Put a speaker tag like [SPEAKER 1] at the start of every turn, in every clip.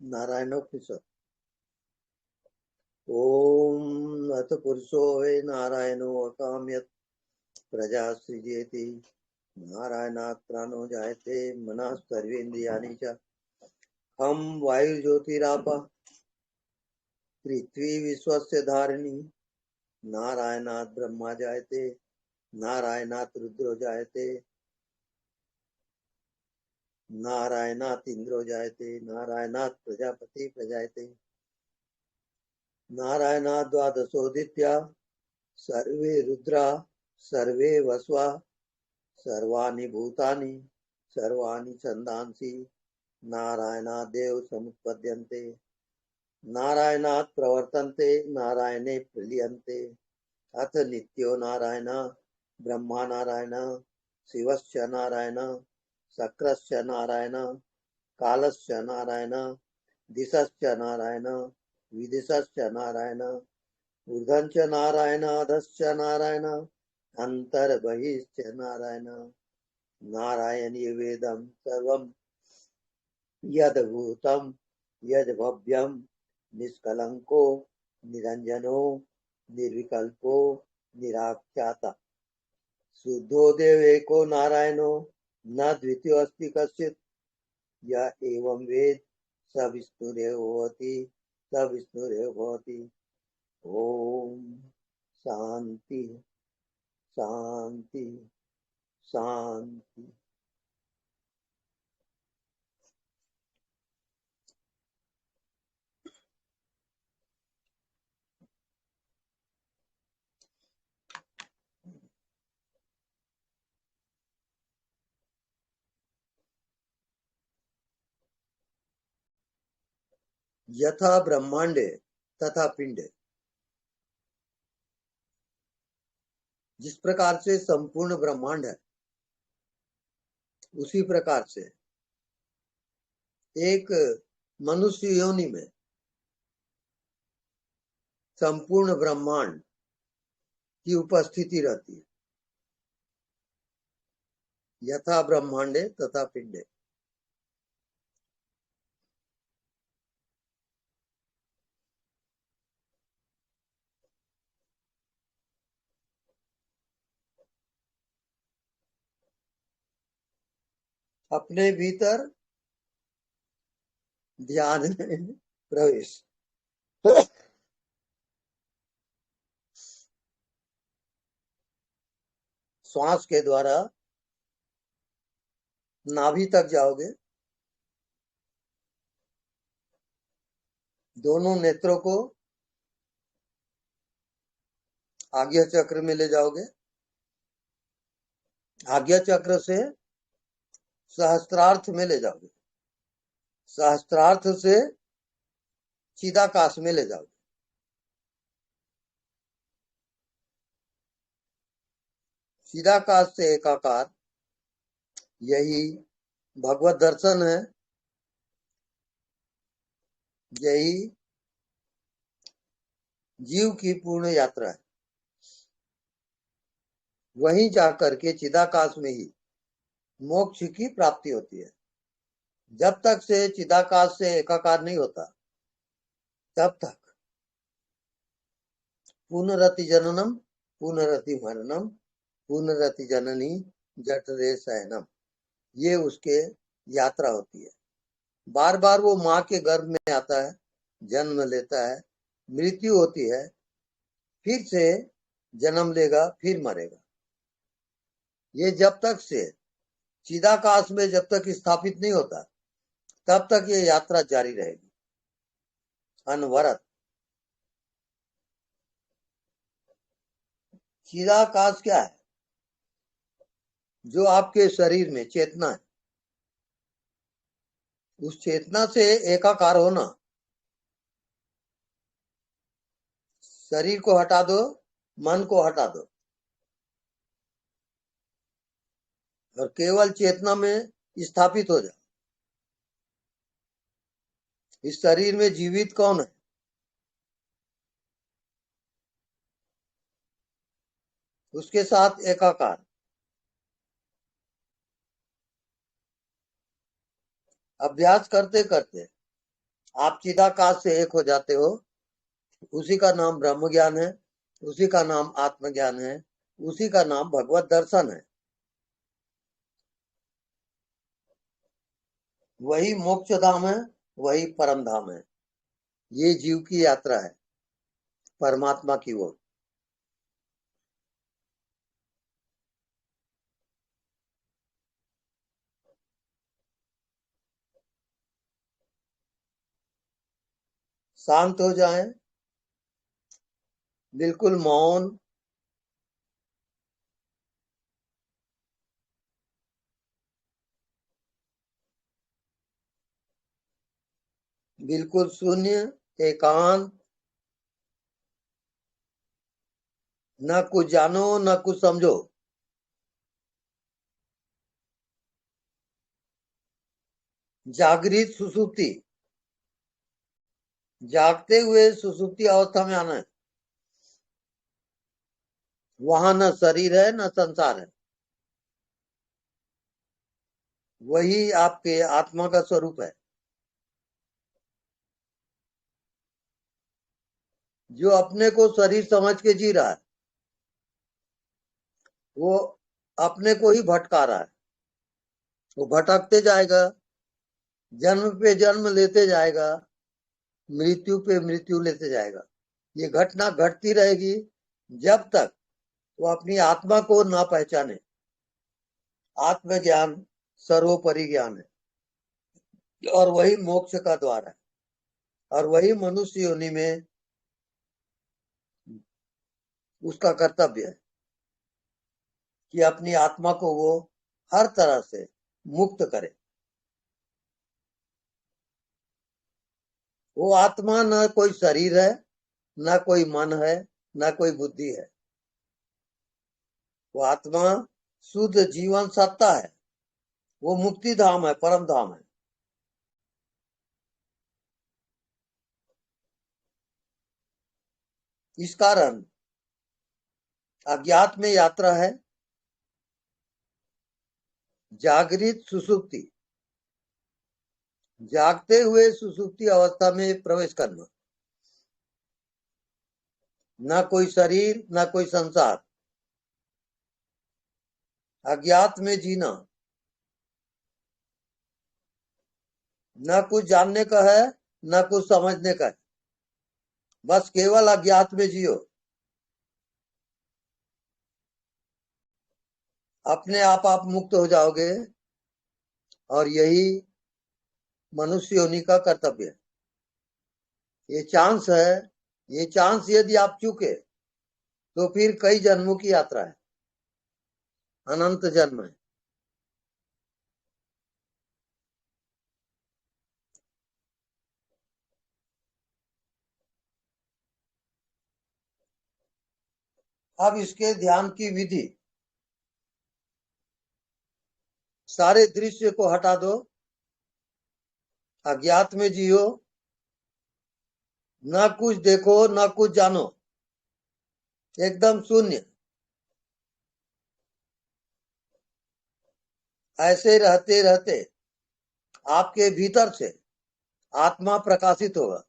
[SPEAKER 1] नारायणोपनिषद। ओम अथ पुरुषो वे नारायणो अकाम्यत् प्रजा सृजेति नारायणात् प्राणो जायते मनः सर्वेन्द्रियाणि च। हम वायुर्ज्योतिरापः पृथ्वी विश्वस्य धारिणी नारायणात् ब्रह्मा जायते नारायणात् रुद्रो जायते नारायणात् इंद्रो जायते नारायणात् प्रजापति प्रजायते नारायणात् द्वादशोदित्या सर्वे रुद्रा सर्वे वस्वा सर्वाणि भूतानि सर्वाणि छन्दांसि नारायणादेव समुत्पद्यन्ते नारायणात् प्रवर्तन्ते नारायणे प्रलीयन्ते। अथ नित्यो नारायण ब्रह्मा नारायण शिवश्च नारायण शक्रश्च नारायण कालश्च नारायण दिशश्च नारायण विदिशश्च नारायण ऊर्ध्वञ्च नारायण अधश्च नारायण अन्तर्बहिश्च नारायण नारायणीय वेदं सर्वं यद्भूतं यद्भव्यं निष्कलंको निरंजनो निर्विकल्पो निराख्याता शुद्धो देव एको नारायणो न द्वितीयो अस्ति कश्चित् य एवं वेद स विष्णुरेव भवति स विष्णुरेव भवति। ओम शांति शांति शांति। यथा ब्रह्मांडे तथा पिंडे, जिस प्रकार से संपूर्ण ब्रह्मांड है उसी प्रकार से एक मनुष्य योनि में संपूर्ण ब्रह्मांड की उपस्थिति रहती है। यथा ब्रह्मांडे तथा पिंडे। अपने भीतर ध्यान में प्रवेश। श्वास के द्वारा नाभि तक जाओगे, दोनों नेत्रों को आज्ञा चक्र में ले जाओगे, आज्ञा चक्र से सहस्त्रार्थ में ले जाओगे, सहस्त्रार्थ से चिदाकाश में ले जाओगे। चिदाकाश से एकाकार, यही भगवत दर्शन है, यही जीव की पूर्ण यात्रा है। वहीं जाकर के चिदाकाश में ही मोक्ष की प्राप्ति होती है। जब तक से चिदाकाश से एकाकार नहीं होता तब तक पुनरति जननम पुनरति मरणम पुनरति जननी जठरे शयनम, ये उसके यात्रा होती है। बार बार वो माँ के गर्भ में आता है, जन्म लेता है, मृत्यु होती है, फिर से जन्म लेगा, फिर मरेगा। ये जब तक से चिदाकाश में जब तक स्थापित नहीं होता तब तक ये यात्रा जारी रहेगी अनवरत। चिदाकाश क्या है? जो आपके शरीर में चेतना है, उस चेतना से एकाकार होना। शरीर को हटा दो, मन को हटा दो और केवल चेतना में स्थापित हो जाओ। इस शरीर में जीवित कौन है? उसके साथ एकाकार। अभ्यास करते करते आप चिदाकाश से एक हो जाते हो, उसी का नाम ब्रह्म ज्ञान है, उसी का नाम आत्मज्ञान है, उसी का नाम भगवत दर्शन है। वही मोक्ष धाम है, वही परम धाम है। ये जीव की यात्रा है परमात्मा की ओर। शांत हो जाएं, बिल्कुल मौन, बिल्कुल शून्य, एकांत, न कुछ जानो न कुछ समझो। जागृत सुसुप्ति, जागते हुए सुसुप्ति अवस्था में आना है। वहां न शरीर है न संसार है, वही आपके आत्मा का स्वरूप है। जो अपने को शरीर समझ के जी रहा है, वो अपने को ही भटका रहा है। वो भटकते जाएगा, जन्म पे जन्म लेते जाएगा, मृत्यु पे मृत्यु लेते जाएगा। ये घटना घटती रहेगी जब तक वो अपनी आत्मा को ना पहचाने। आत्मज्ञान सर्वोपरि ज्ञान है और वही मोक्ष का द्वार है, और वही मनुष्य योनि में उसका कर्तव्य है कि अपनी आत्मा को वो हर तरह से मुक्त करे। वो आत्मा न कोई शरीर है, न कोई मन है, न कोई बुद्धि है। वो आत्मा शुद्ध जीवन सत्ता है। वो मुक्ति धाम है, परम धाम है। इस कारण अज्ञात में यात्रा है, जागृत सुसुप्ति, जागते हुए सुसुप्ति अवस्था में प्रवेश करना। न कोई शरीर न कोई संसार, अज्ञात में जीना। न कुछ जानने का है न कुछ समझने का है, बस केवल अज्ञात में जियो। अपने आप मुक्त हो जाओगे, और यही मनुष्य योनि का कर्तव्य है। ये चांस है, ये चांस यदि आप चूके तो फिर कई जन्मों की यात्रा है, अनंत जन्म है। अब इसके ध्यान की विधि, सारे दृश्य को हटा दो, अज्ञात में जियो, न कुछ देखो न कुछ जानो, एकदम शून्य। ऐसे रहते रहते आपके भीतर से आत्मा प्रकाशित होगा।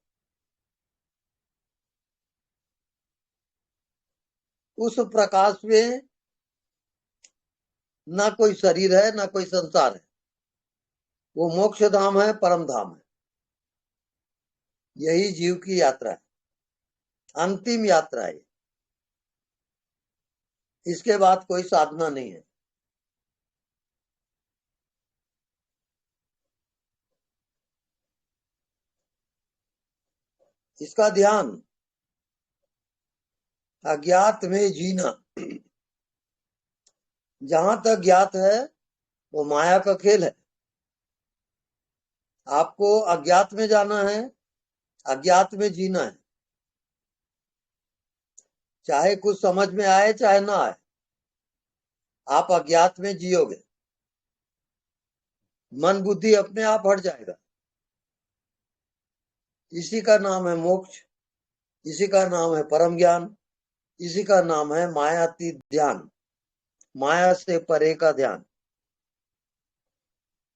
[SPEAKER 1] उस प्रकाश में न कोई शरीर है न कोई संसार है। वो मोक्ष धाम है, परम धाम है। यही जीव की यात्रा है, अंतिम यात्रा है। इसके बाद कोई साधना नहीं है। इसका ध्यान अज्ञात में जीना। जहां तक ज्ञात है वो माया का खेल है। आपको अज्ञात में जाना है, अज्ञात में जीना है। चाहे कुछ समझ में आए चाहे ना आए, आप अज्ञात में जियोगे। मन बुद्धि अपने आप हट जाएगा। इसी का नाम है मोक्ष, इसी का नाम है परम ज्ञान, इसी का नाम है मायातीत ध्यान, माया से परे का ध्यान।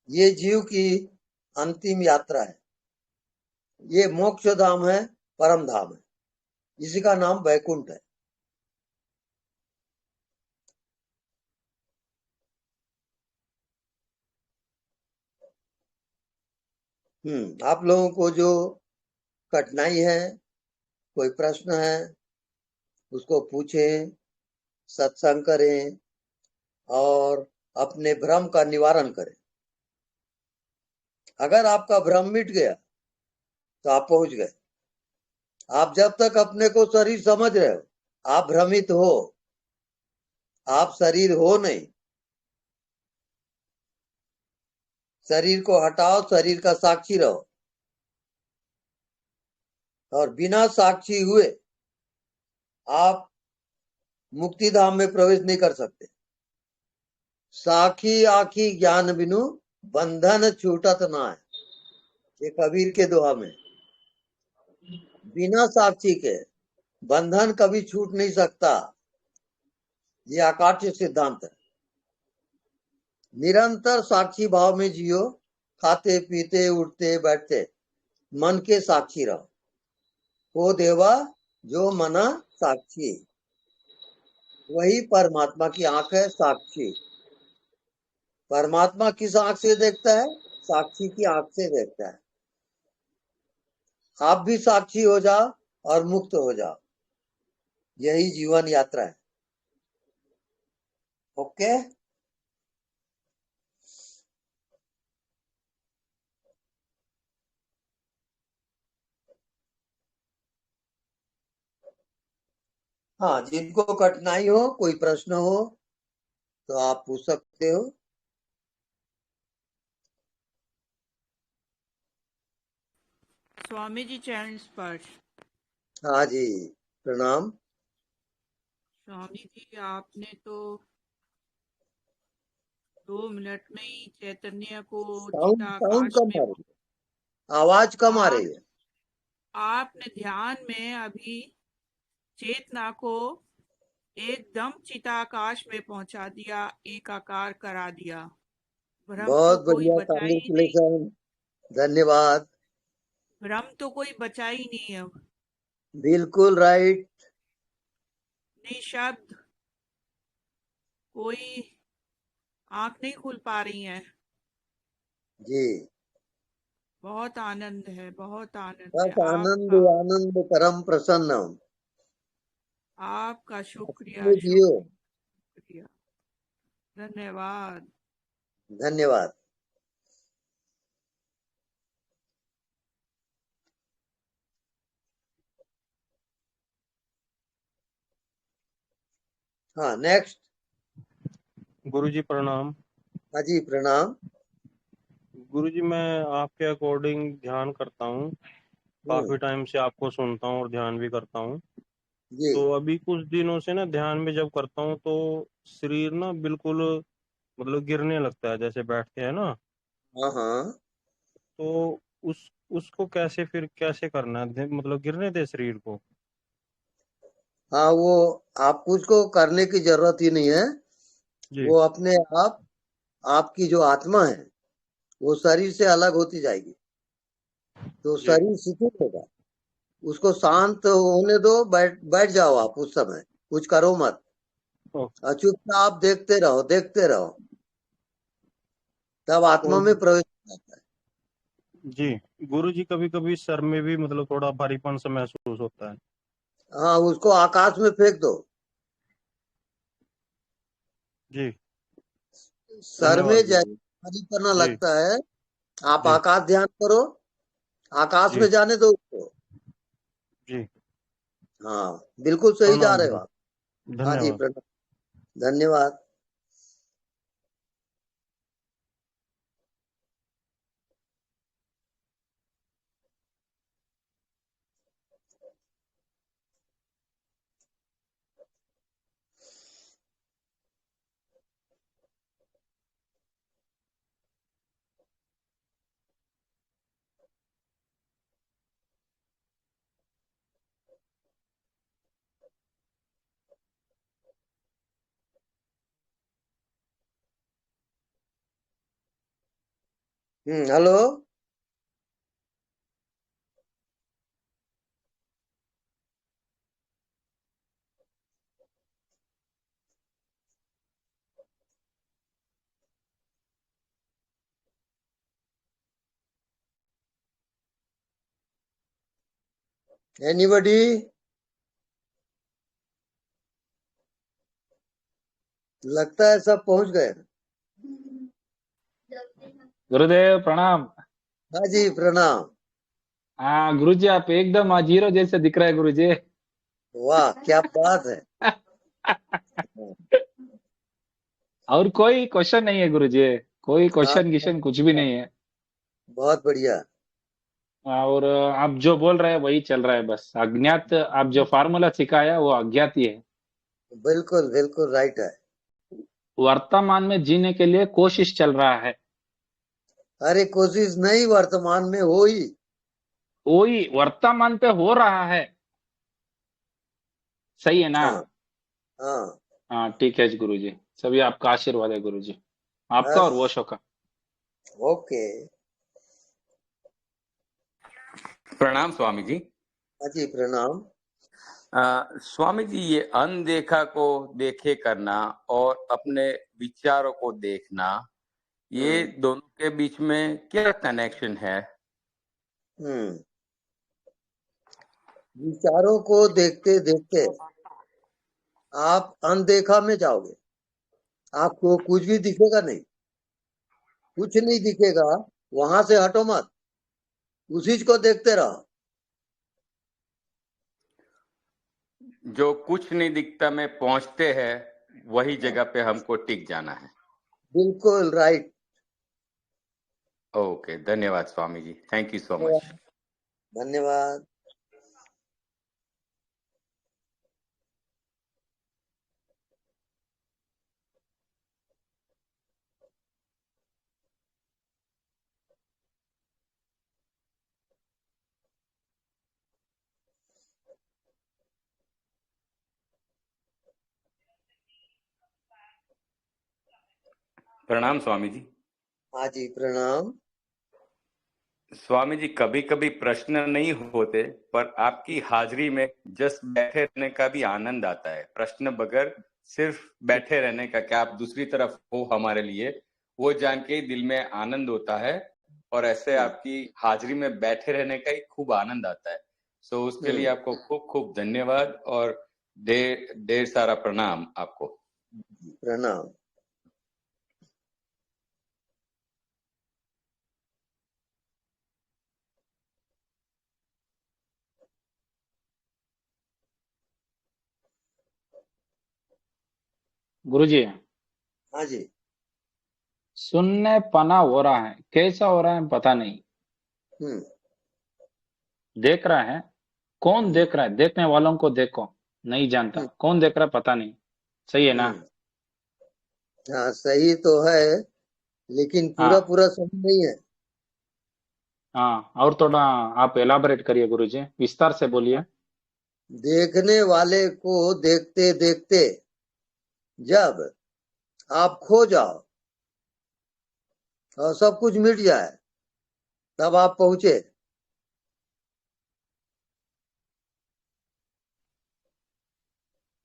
[SPEAKER 1] ये जीव की अंतिम यात्रा है। ये मोक्ष धाम है, परम धाम है, इसी का नाम वैकुंठ है। आप लोगों को जो कठिनाई है, कोई प्रश्न है, उसको पूछें, सत्संग करें और अपने भ्रम का निवारण करें। अगर आपका भ्रम मिट गया तो आप पहुंच गए। आप जब तक अपने को शरीर समझ रहे हो, आप भ्रमित हो, आप शरीर हो नहीं। शरीर को हटाओ, शरीर का साक्षी रहो, और बिना साक्षी हुए आप मुक्ति धाम में प्रवेश नहीं कर सकते। साखी आखी ज्ञान बिनु बंधन छूटत ना है, ये कबीर के दोहा में। बिना साक्षी के बंधन कभी छूट नहीं सकता, ये आकाशीय सिद्धांत है। निरंतर साक्षी भाव में जियो, खाते पीते उठते बैठते मन के साक्षी रहो। वो देवा जो मना साक्षी, वही परमात्मा की आंख है, साक्षी। परमात्मा किस आंख से देखता है? साक्षी की आंख से देखता है। आप भी साक्षी हो जाओ और मुक्त हो जाओ, यही जीवन यात्रा है। ओके। हाँ, जिनको कठिनाई हो, कोई प्रश्न हो तो आप पूछ सकते हो।
[SPEAKER 2] स्वामी जी चरण स्पर्श।
[SPEAKER 1] हाँ जी, प्रणाम।
[SPEAKER 2] स्वामी जी आपने तो 2 मिनट में ही चैतन्य को
[SPEAKER 1] साउंड साउंड
[SPEAKER 2] चिताकाश
[SPEAKER 1] कम
[SPEAKER 2] में
[SPEAKER 1] आ रही है, आवाज कम आ
[SPEAKER 2] आप
[SPEAKER 1] रही है।
[SPEAKER 2] आपने ध्यान में अभी चेतना को एकदम चिताकाश में पहुंचा दिया, एकाकार करा दिया। भ्रम तो
[SPEAKER 1] बहुत
[SPEAKER 2] कोई
[SPEAKER 1] बढ़िया,
[SPEAKER 2] बचा ही नहीं।
[SPEAKER 1] कांग्रेचुलेशन, धन्यवाद।
[SPEAKER 2] भ्रम तो कोई बचा ही नहीं अब।
[SPEAKER 1] बिल्कुल राइट।
[SPEAKER 2] निशब्द, कोई आंख नहीं खुल पा रही है।
[SPEAKER 1] जी,
[SPEAKER 2] बहुत आनंद है, बहुत आनंद है
[SPEAKER 1] बस आनंद
[SPEAKER 2] आपका।
[SPEAKER 1] आनंद परम प्रसन्नम।
[SPEAKER 2] आपका शुक्रिया,
[SPEAKER 1] अपने जियो।
[SPEAKER 2] शुक्रिया, धन्यवाद।
[SPEAKER 1] धन्यवाद। हाँ, नेक्स्ट।
[SPEAKER 3] गुरुजी प्रणाम।
[SPEAKER 1] हाँ जी, प्रणाम।
[SPEAKER 3] गुरुजी मैं आपके अकॉर्डिंग ध्यान करता हूँ, काफी टाइम से आपको सुनता हूँ और ध्यान भी करता हूँ।
[SPEAKER 1] जी।
[SPEAKER 3] तो अभी कुछ दिनों से ना ध्यान में जब करता हूँ तो शरीर ना बिल्कुल मतलब गिरने लगता है, जैसे बैठते हैं ना।
[SPEAKER 1] हाँ हाँ।
[SPEAKER 3] तो उसको कैसे फिर कैसे करना है, मतलब गिरने दे शरीर को।
[SPEAKER 1] हाँ, वो आपको उसको करने की जरूरत ही नहीं है।
[SPEAKER 3] जी
[SPEAKER 1] वो अपने आप, आपकी जो आत्मा है वो शरीर से अलग होती जाएगी, तो
[SPEAKER 3] जी।
[SPEAKER 1] शरीर शिथिल होगा। उसको शांत होने दो, बैठ बैठ जाओ आप उस समय, कुछ करो मत।
[SPEAKER 3] ओ,
[SPEAKER 1] और चुपचाप देखते रहो, देखते रहो, तब आत्मा
[SPEAKER 3] और
[SPEAKER 1] में प्रवेश हो जाता है।
[SPEAKER 3] जी गुरु जी, कभी कभी सर में भी मतलब थोड़ा भारीपन सा महसूस होता है।
[SPEAKER 1] हाँ, उसको आकाश में फेंक दो।
[SPEAKER 3] जी
[SPEAKER 1] सर में
[SPEAKER 3] धन्यवाद गुरु
[SPEAKER 1] जैसे
[SPEAKER 3] जी।
[SPEAKER 1] भारीपना
[SPEAKER 3] जी
[SPEAKER 1] लगता है, आप
[SPEAKER 3] जी
[SPEAKER 1] आकाश ध्यान करो, आकाश
[SPEAKER 3] जी
[SPEAKER 1] में जाने दो उसको।
[SPEAKER 3] जी।
[SPEAKER 1] हाँ, बिल्कुल सही जा
[SPEAKER 3] प्रणाम
[SPEAKER 1] रहे हो
[SPEAKER 3] गुरु,
[SPEAKER 1] आप। हाँ जी,
[SPEAKER 3] धन्यवाद।
[SPEAKER 1] प्रणाम। धन्यवाद। हेलो। एनीबडी? लगता है सब पहुंच गए।
[SPEAKER 4] गुरुदेव प्रणाम।
[SPEAKER 1] हाँ जी प्रणाम।
[SPEAKER 4] हाँ गुरुजी, आप एकदम आज हीरो जैसे दिख रहे हैं गुरुजी।
[SPEAKER 1] वाह क्या बात है।
[SPEAKER 4] और कोई क्वेश्चन नहीं है गुरुजी, कोई
[SPEAKER 1] हाँ,
[SPEAKER 4] क्वेश्चन गिशन कुछ भी नहीं है।
[SPEAKER 1] बहुत बढ़िया।
[SPEAKER 4] और आप जो बोल रहे हैं वही चल रहा है, बस अज्ञात। आप जो फार्मूला सिखाया वो अज्ञात ही है।
[SPEAKER 1] बिल्कुल बिल्कुल राइट है।
[SPEAKER 4] वर्तमान में जीने के लिए कोशिश चल रहा है।
[SPEAKER 1] अरे कोशिश नहीं, वर्तमान में हो ही।
[SPEAKER 4] वही वर्तमान पे हो रहा है। सही है ना?
[SPEAKER 1] हाँ हाँ।
[SPEAKER 4] हाँ ठीक है गुरुजी, सभी आपका आशीर्वाद है गुरुजी, आपका और
[SPEAKER 1] बस
[SPEAKER 4] वोशो का।
[SPEAKER 1] ओके।
[SPEAKER 5] प्रणाम स्वामी जी।
[SPEAKER 1] हाँ जी प्रणाम।
[SPEAKER 5] स्वामी जी, ये अनदेखा को देखे करना और अपने विचारों को देखना, ये दोनों के बीच में क्या कनेक्शन है?
[SPEAKER 1] विचारों को देखते देखते आप अनदेखा में जाओगे। आपको कुछ भी दिखेगा नहीं, कुछ नहीं दिखेगा। वहां से हटो मत, उसी को देखते रहो।
[SPEAKER 5] जो कुछ नहीं दिखता में पहुंचते हैं, वही जगह पे हमको टिक जाना है।
[SPEAKER 1] बिल्कुल राइट।
[SPEAKER 5] ओके, धन्यवाद स्वामी ji, thank you so much.
[SPEAKER 1] धन्यवाद।
[SPEAKER 5] प्रणाम स्वामी जी।
[SPEAKER 1] हाँ जी प्रणाम।
[SPEAKER 5] स्वामी जी, कभी कभी प्रश्न नहीं होते, पर आपकी हाजिरी में जस्ट बैठे रहने का भी आनंद आता है। प्रश्न बगैर सिर्फ बैठे रहने का, क्या आप दूसरी तरफ हो हमारे लिए, वो जान के ही दिल में आनंद होता है। और ऐसे आपकी हाजिरी में बैठे रहने का ही खूब आनंद आता है। सो उसके लिए आपको खूब खूब धन्यवाद और ढेर ढेर सारा प्रणाम आपको।
[SPEAKER 1] प्रणाम।
[SPEAKER 4] गुरुजी,
[SPEAKER 1] हाँ जी।
[SPEAKER 4] सुनने पना हो रहा है, कैसा हो रहा है पता नहीं।
[SPEAKER 1] हम्म
[SPEAKER 4] देख रहा है, कौन देख रहा है? देखने वालों को देखो, नहीं जानता कौन देख रहा है, पता नहीं। सही है ना?
[SPEAKER 1] हाँ सही तो है, लेकिन पूरा
[SPEAKER 4] हाँ
[SPEAKER 1] पूरा सही नहीं है।
[SPEAKER 4] हाँ, और थोड़ा आप एलाबरेट करिए गुरुजी, विस्तार से बोलिए।
[SPEAKER 1] देखने वाले को देखते देखते जब आप खो जाओ और सब कुछ मिट जाए, तब आप पहुंचे।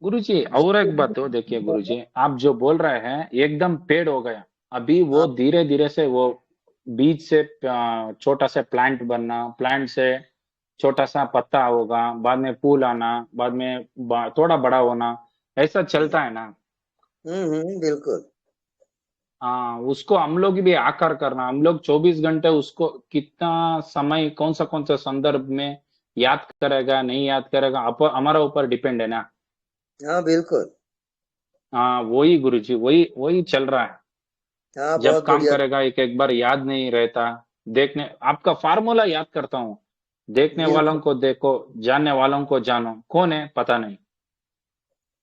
[SPEAKER 4] गुरुजी और एक बात हो, देखिए गुरुजी, आप जो बोल रहे हैं एकदम पेड़ हो गया। अभी वो
[SPEAKER 1] हाँ
[SPEAKER 4] धीरे धीरे से वो बीज से छोटा सा प्लांट बनना, प्लांट से छोटा सा पत्ता होगा, बाद में फूल आना, बाद में थोड़ा बड़ा होना, ऐसा चलता है ना।
[SPEAKER 1] बिल्कुल।
[SPEAKER 4] हाँ, उसको हम लोग भी आकार करना, हम लोग 24 घंटे उसको कितना समय कौन सा संदर्भ में याद करेगा नहीं याद करेगा, हमारा ऊपर डिपेंड है ना।
[SPEAKER 1] हाँ बिल्कुल।
[SPEAKER 4] हाँ वही गुरुजी, वही वही चल रहा है।
[SPEAKER 1] हाँ
[SPEAKER 4] जब
[SPEAKER 1] बहुत
[SPEAKER 4] काम
[SPEAKER 1] बढ़िया।
[SPEAKER 4] करेगा एक बार याद नहीं रहता। देखने, आपका फार्मूला याद करता हूँ, देखने वालों
[SPEAKER 1] बिल्कुल
[SPEAKER 4] को देखो, जानने वालों को जानो, कौन है पता नहीं।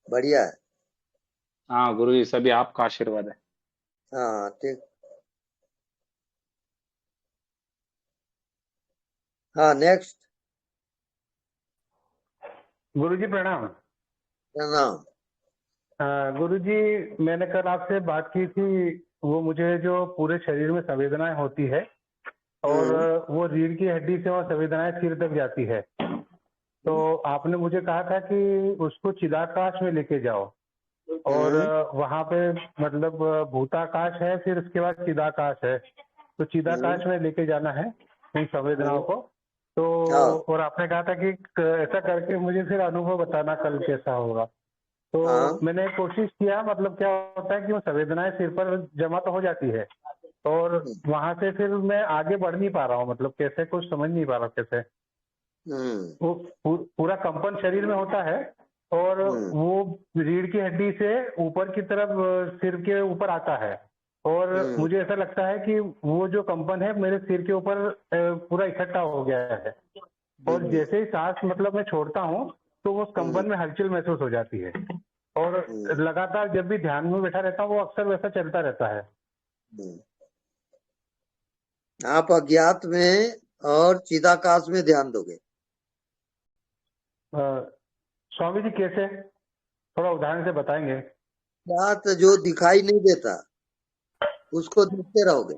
[SPEAKER 1] बढ़िया है।
[SPEAKER 4] हाँ गुरुजी, सभी आपका आशीर्वाद है।
[SPEAKER 1] हाँ ठीक। हाँ नेक्स्ट।
[SPEAKER 6] गुरुजी प्रणाम।
[SPEAKER 1] प्रणाम।
[SPEAKER 6] गुरुजी, मैंने कल आपसे बात की थी, वो मुझे जो पूरे शरीर में संवेदनाएं होती है और वो रीढ़ की हड्डी से वो संवेदनाएं सिर तक जाती है, तो आपने मुझे कहा था कि उसको चिदाकाश में लेके जाओ और वहां पे मतलब भूताकाश है, फिर उसके बाद चिदाकाश है, तो चिदाकाश में लेके जाना है इन संवेदनाओं को। तो
[SPEAKER 1] हाँ
[SPEAKER 6] और आपने कहा था कि ऐसा करके मुझे फिर अनुभव बताना कल कैसा होगा। तो
[SPEAKER 1] हाँ
[SPEAKER 6] मैंने कोशिश किया, मतलब क्या होता है कि वो संवेदनाएं सिर पर जमा तो हो जाती है और वहां से फिर मैं आगे बढ़ नहीं पा रहा हूँ, मतलब कैसे कुछ समझ नहीं पा रहा हूँ कैसे।
[SPEAKER 1] हम्म
[SPEAKER 6] वो पूरा कंपन शरीर में होता है और
[SPEAKER 1] हम्म
[SPEAKER 6] वो रीढ़ की हड्डी से ऊपर की तरफ सिर के ऊपर आता है और मुझे ऐसा लगता है कि वो जो कंपन है मेरे सिर के ऊपर पूरा इकट्ठा हो गया है और जैसे ही सांस मतलब मैं छोड़ता हूँ तो उस कंपन में हलचल महसूस हो जाती है और लगातार जब भी ध्यान में बैठा रहता हूँ वो अक्सर वैसा चलता रहता है।
[SPEAKER 1] हम्म। आप अज्ञात में और चिदाकाश में ध्यान दोगे।
[SPEAKER 6] अ, स्वामी जी कैसे, थोड़ा उदाहरण से बताएंगे?
[SPEAKER 1] अज्ञात जो दिखाई नहीं देता उसको देखते रहोगे,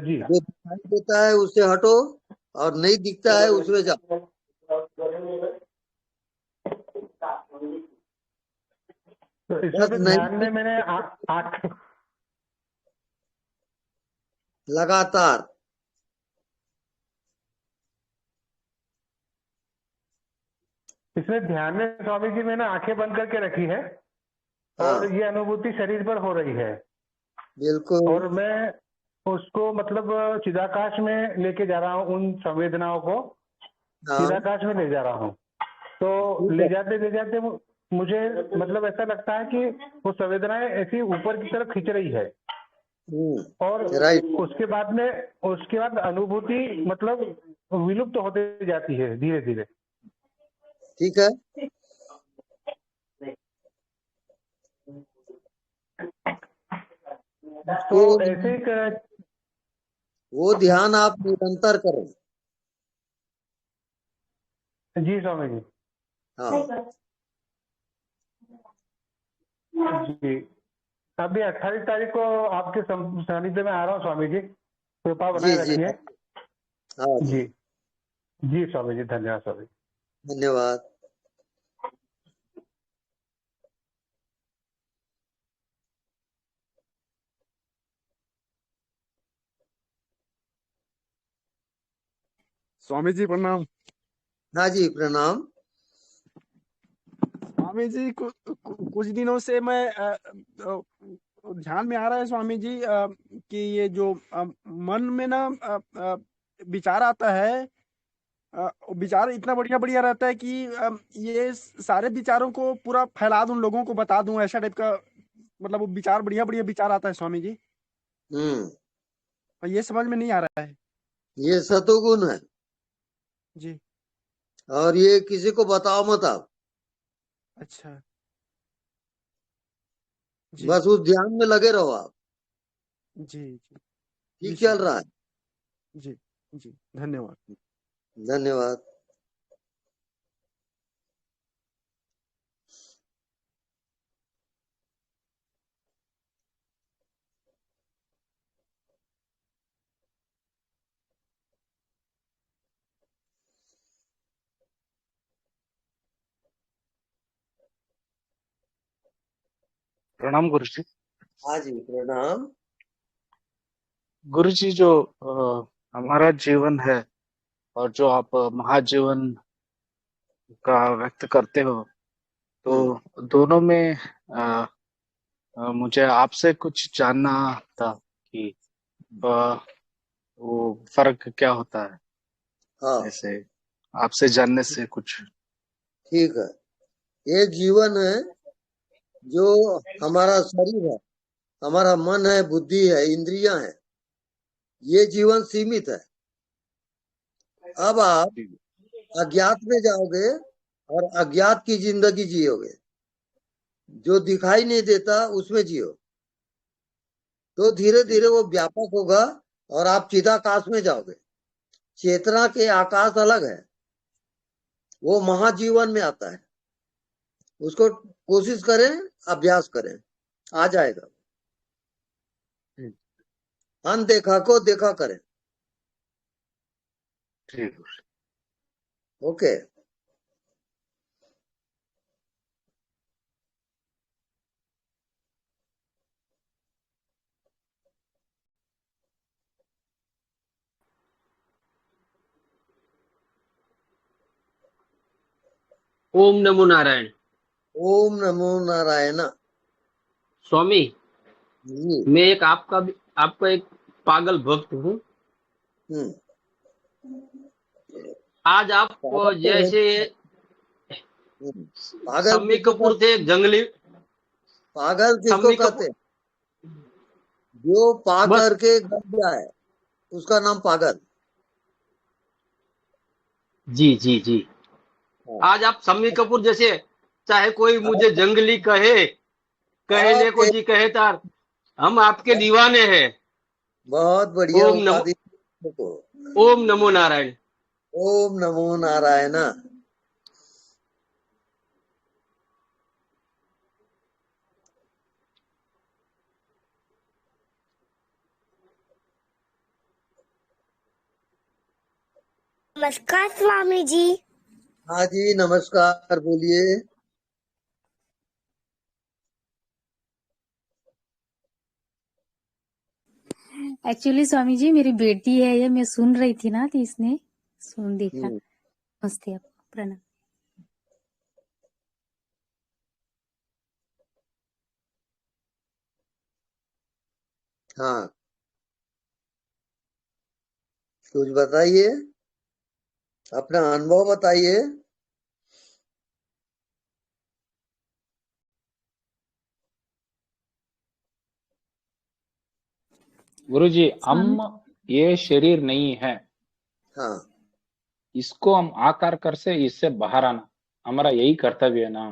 [SPEAKER 6] जी।
[SPEAKER 1] जो दिखाई देता है उससे हटो और नहीं दिखता है उसमें जाओ।
[SPEAKER 6] तो इसमें
[SPEAKER 1] बस
[SPEAKER 6] फिर
[SPEAKER 1] नहीं
[SPEAKER 6] ध्यान में मैंने आँख,
[SPEAKER 1] लगातार।
[SPEAKER 6] इसमें ध्यान में स्वामी जी मैंने आंखें बंद करके रखी है
[SPEAKER 1] हाँ
[SPEAKER 6] और ये अनुभूति शरीर पर हो रही है
[SPEAKER 1] बिल्कुल।
[SPEAKER 6] और मैं उसको मतलब चिदाकाश में लेके जा रहा हूँ, उन संवेदनाओं को
[SPEAKER 1] हाँ
[SPEAKER 6] चिदाकाश में ले जा रहा हूँ। तो
[SPEAKER 1] ठीक है।
[SPEAKER 6] ले जाते मुझे मतलब ऐसा लगता है कि वो संवेदनाएं ऐसी ऊपर की तरफ खींच रही है और
[SPEAKER 1] राइट।
[SPEAKER 6] उसके बाद अनुभूति मतलब विलुप्त होते जाती है धीरे धीरे।
[SPEAKER 1] ठीक है।
[SPEAKER 6] तो
[SPEAKER 1] उसको
[SPEAKER 6] ऐसे ही
[SPEAKER 1] वो ध्यान आप निरंतर करो।
[SPEAKER 6] जी स्वामी जी।
[SPEAKER 1] हाँ
[SPEAKER 6] जी, अभी 28 तारीख को आपके सानिध्य में आ रहा हूँ स्वामी जी, कृपा
[SPEAKER 1] जी
[SPEAKER 6] बनाए
[SPEAKER 1] जी
[SPEAKER 6] रखिए।
[SPEAKER 1] हाँ जी।
[SPEAKER 6] जी जी स्वामी जी, धन्यवाद स्वामी।
[SPEAKER 1] धन्यवाद।
[SPEAKER 7] स्वामी जी प्रणाम।
[SPEAKER 1] हाँ जी प्रणाम।
[SPEAKER 7] स्वामी जी कुछ दिनों से मैं ध्यान में आ रहा है स्वामी जी कि ये जो मन में ना विचार आता है, विचार इतना बढ़िया बढ़िया रहता है कि ये सारे विचारों को पूरा फैला दूं, लोगों को बता दूं, ऐसा टाइप का मतलब वो विचार बढ़िया बढ़िया विचार आता है स्वामी जी,
[SPEAKER 1] हम्म।
[SPEAKER 7] और ये समझ में नहीं आ रहा है।
[SPEAKER 1] ये सतोगुण है
[SPEAKER 7] जी।
[SPEAKER 1] और ये किसी को बताओ मत आप।
[SPEAKER 7] अच्छा। जी
[SPEAKER 1] बस उस ध्यान में लगे रहो आप।
[SPEAKER 7] जी जी। जी
[SPEAKER 1] ठीक चल
[SPEAKER 7] स्वामी
[SPEAKER 1] रहा है।
[SPEAKER 7] जी। जी धन्यवाद।
[SPEAKER 1] धन्यवाद।
[SPEAKER 8] प्रणाम गुरु जी।
[SPEAKER 1] हाँ जी प्रणाम।
[SPEAKER 8] गुरु जी, जो हमारा जीवन है और जो आप महाजीवन का व्यक्त करते हो, तो दोनों में मुझे आपसे कुछ जानना था कि वो फर्क क्या होता है,
[SPEAKER 1] हाँ
[SPEAKER 8] ऐसे आपसे जानने से कुछ।
[SPEAKER 1] ठीक है। ये जीवन है जो हमारा शरीर है, हमारा मन है, बुद्धि है, इंद्रियां हैं, ये जीवन सीमित है। अब आप अज्ञात में जाओगे और अज्ञात की जिंदगी जियोगे, जो दिखाई नहीं देता उसमें जियो, तो धीरे धीरे वो व्यापक होगा और आप चिदाकाश में जाओगे। चेतना के आकाश अलग है, वो महाजीवन में आता है। उसको कोशिश करें, अभ्यास करें, आ जाएगा। अनदेखा को देखा करें।
[SPEAKER 8] ठीक।
[SPEAKER 1] ओके।
[SPEAKER 9] ओम नमो नारायण।
[SPEAKER 1] ओम नमो नारायण।
[SPEAKER 9] स्वामी,
[SPEAKER 1] जी।
[SPEAKER 9] मैं एक आपका एक पागल भक्त हूँ।
[SPEAKER 1] हम्म।
[SPEAKER 9] आज आप
[SPEAKER 1] पागल तो है।
[SPEAKER 9] जैसे
[SPEAKER 1] पागल
[SPEAKER 9] शम्मी
[SPEAKER 1] किसको
[SPEAKER 9] कपूर
[SPEAKER 1] कहते
[SPEAKER 9] थे,
[SPEAKER 1] हैं?
[SPEAKER 9] जंगली
[SPEAKER 1] पागल किसको
[SPEAKER 9] शम्मी
[SPEAKER 1] कहते
[SPEAKER 9] कपूर।
[SPEAKER 1] हैं? जो पा
[SPEAKER 9] बस
[SPEAKER 1] करके गर जाए उसका नाम पागल।
[SPEAKER 9] जी जी जी।
[SPEAKER 1] हाँ।
[SPEAKER 9] आज आप शम्मी कपूर जैसे, चाहे कोई मुझे
[SPEAKER 1] आप
[SPEAKER 9] जंगली कहे, कहे देखो
[SPEAKER 1] आपके
[SPEAKER 9] जी कहे तार, हम आपके दीवाने हैं।
[SPEAKER 1] बहुत बढ़िया
[SPEAKER 9] ओम नमो
[SPEAKER 1] उपाधि को।
[SPEAKER 9] ओम नमो नारायण।
[SPEAKER 1] ओम नमो नारायण।
[SPEAKER 10] नमस्कार स्वामी जी।
[SPEAKER 1] हाँ जी, नमस्कार, बोलिए।
[SPEAKER 10] एक्चुअली स्वामी जी मेरी बेटी है ये, मैं सुन रही थी ना तो इसने सुन देखा। नमस्ते, आपको प्रणाम।
[SPEAKER 1] हाँ, कुछ बताइए, अपना अनुभव बताइए।
[SPEAKER 4] गुरुजी,
[SPEAKER 10] स्वामी
[SPEAKER 4] हम ये शरीर नहीं है,
[SPEAKER 1] हाँ।
[SPEAKER 4] इसको हम आकार कर से इससे बाहर आना हमारा यही कर्तव्य है ना।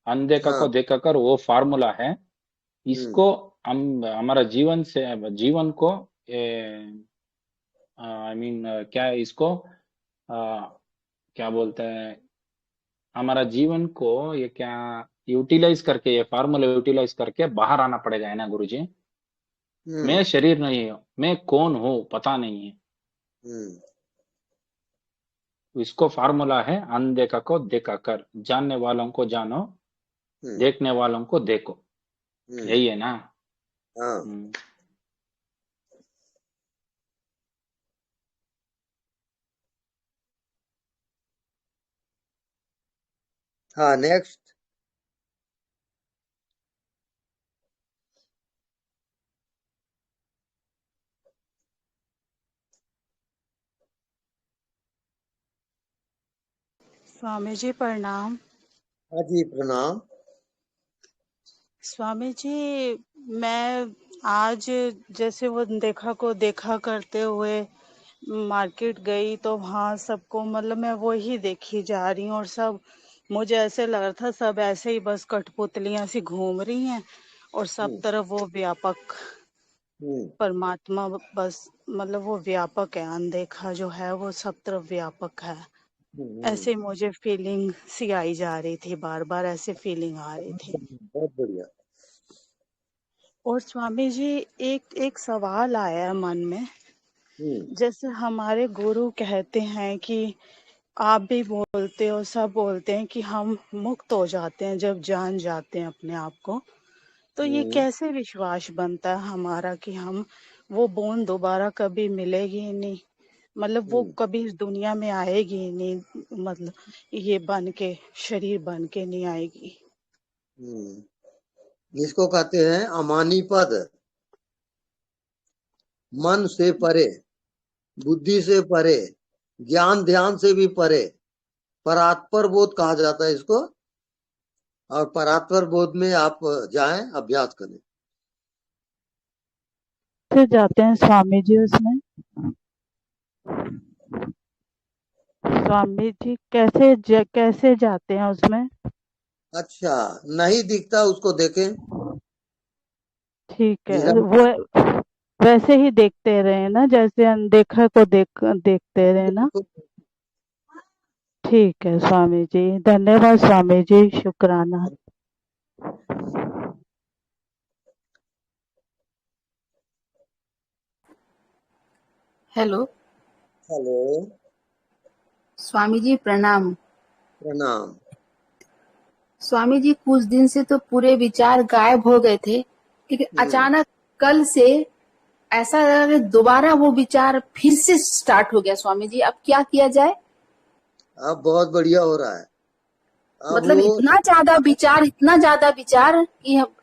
[SPEAKER 4] अनदेखा
[SPEAKER 1] हाँ।
[SPEAKER 4] को देखा कर वो फार्मूला है।
[SPEAKER 1] हम्म।
[SPEAKER 4] इसको हम हमारा जीवन से जीवन को आई मीन क्या है इसको क्या बोलते हैं, हमारा जीवन को ये क्या यूटिलाइज करके, ये फार्मूला यूटिलाइज करके बाहर आना पड़ेगा, है ना गुरुजी।
[SPEAKER 1] हम्म।
[SPEAKER 4] मैं शरीर नहीं हूँ, मैं कौन हूँ पता नहीं है।
[SPEAKER 1] हम्म।
[SPEAKER 4] इसको फार्मूला है अनदेखा को देखा कर, जानने वालों को जानो,
[SPEAKER 1] हम्म।
[SPEAKER 4] देखने वालों को देखो,
[SPEAKER 1] हम्म।
[SPEAKER 4] यही है ना।
[SPEAKER 1] हाँ। हाँ, नेक्स्ट।
[SPEAKER 2] स्वामी जी प्रणाम।
[SPEAKER 1] हाँ जी, प्रणाम।
[SPEAKER 2] स्वामी जी, मैं आज जैसे वो देखा करते हुए मार्केट गई तो वहाँ सबको, मतलब मैं वो ही देखी जा रही हूँ, और सब मुझे ऐसे लग रहा था सब ऐसे ही बस कठपुतलियां सी घूम रही हैं, और सब
[SPEAKER 1] हम्म।
[SPEAKER 2] तरफ वो व्यापक
[SPEAKER 1] हम्म।
[SPEAKER 2] परमात्मा, बस मतलब वो व्यापक है, अनदेखा जो है वो सब तरफ व्यापक है।
[SPEAKER 1] हम्म।
[SPEAKER 2] ऐसे मुझे फीलिंग सी आई जा रही थी, बार बार ऐसे फीलिंग आ रही थी।
[SPEAKER 1] बहुत बढ़िया।
[SPEAKER 2] और स्वामी जी, एक एक सवाल आया है मन में।
[SPEAKER 1] हम्म।
[SPEAKER 2] जैसे हमारे गुरु कहते हैं कि आप भी बोलते हो, सब बोलते हैं कि हम मुक्त हो जाते हैं जब जान जाते हैं अपने आप को। तो ये
[SPEAKER 1] हम्म।
[SPEAKER 2] कैसे विश्वास बनता है हमारा कि हम वो बूंद दोबारा कभी मिलेगी ही नहीं, मतलब वो
[SPEAKER 1] हम्म।
[SPEAKER 2] कभी इस दुनिया में आएगी ही नहीं, मतलब ये बन के, शरीर बन के नहीं आएगी।
[SPEAKER 1] इसको कहते हैं अमानी पद। मन से परे, बुद्धि से परे, ज्ञान ध्यान से भी परे, परात्पर बोध कहा जाता है इसको। और परात्पर बोध में आप जाएं, अभ्यास करें।
[SPEAKER 2] फिर जाते हैं स्वामी जी उसमें। स्वामी जी कैसे जाते हैं उसमें?
[SPEAKER 1] अच्छा, नहीं दिखता उसको देखें।
[SPEAKER 2] ठीक है,
[SPEAKER 1] निरंतर
[SPEAKER 2] वो वैसे ही देखते रहे ना, जैसे अनदेखा को देखते रहे ना। ठीक है स्वामी जी, धन्यवाद स्वामी जी, शुक्राना।
[SPEAKER 11] Hello
[SPEAKER 1] hello.
[SPEAKER 11] स्वामी जी प्रणाम।
[SPEAKER 1] प्रणाम।
[SPEAKER 11] स्वामी जी, कुछ दिन से तो पूरे विचार गायब हो गए थे, लेकिन अचानक कल से ऐसा लगा कि दोबारा वो विचार फिर से स्टार्ट हो गया। स्वामी जी, अब क्या किया जाए?
[SPEAKER 1] अब बहुत बढ़िया हो रहा है। अब
[SPEAKER 11] मतलब
[SPEAKER 1] वो
[SPEAKER 11] इतना ज्यादा विचार कि हम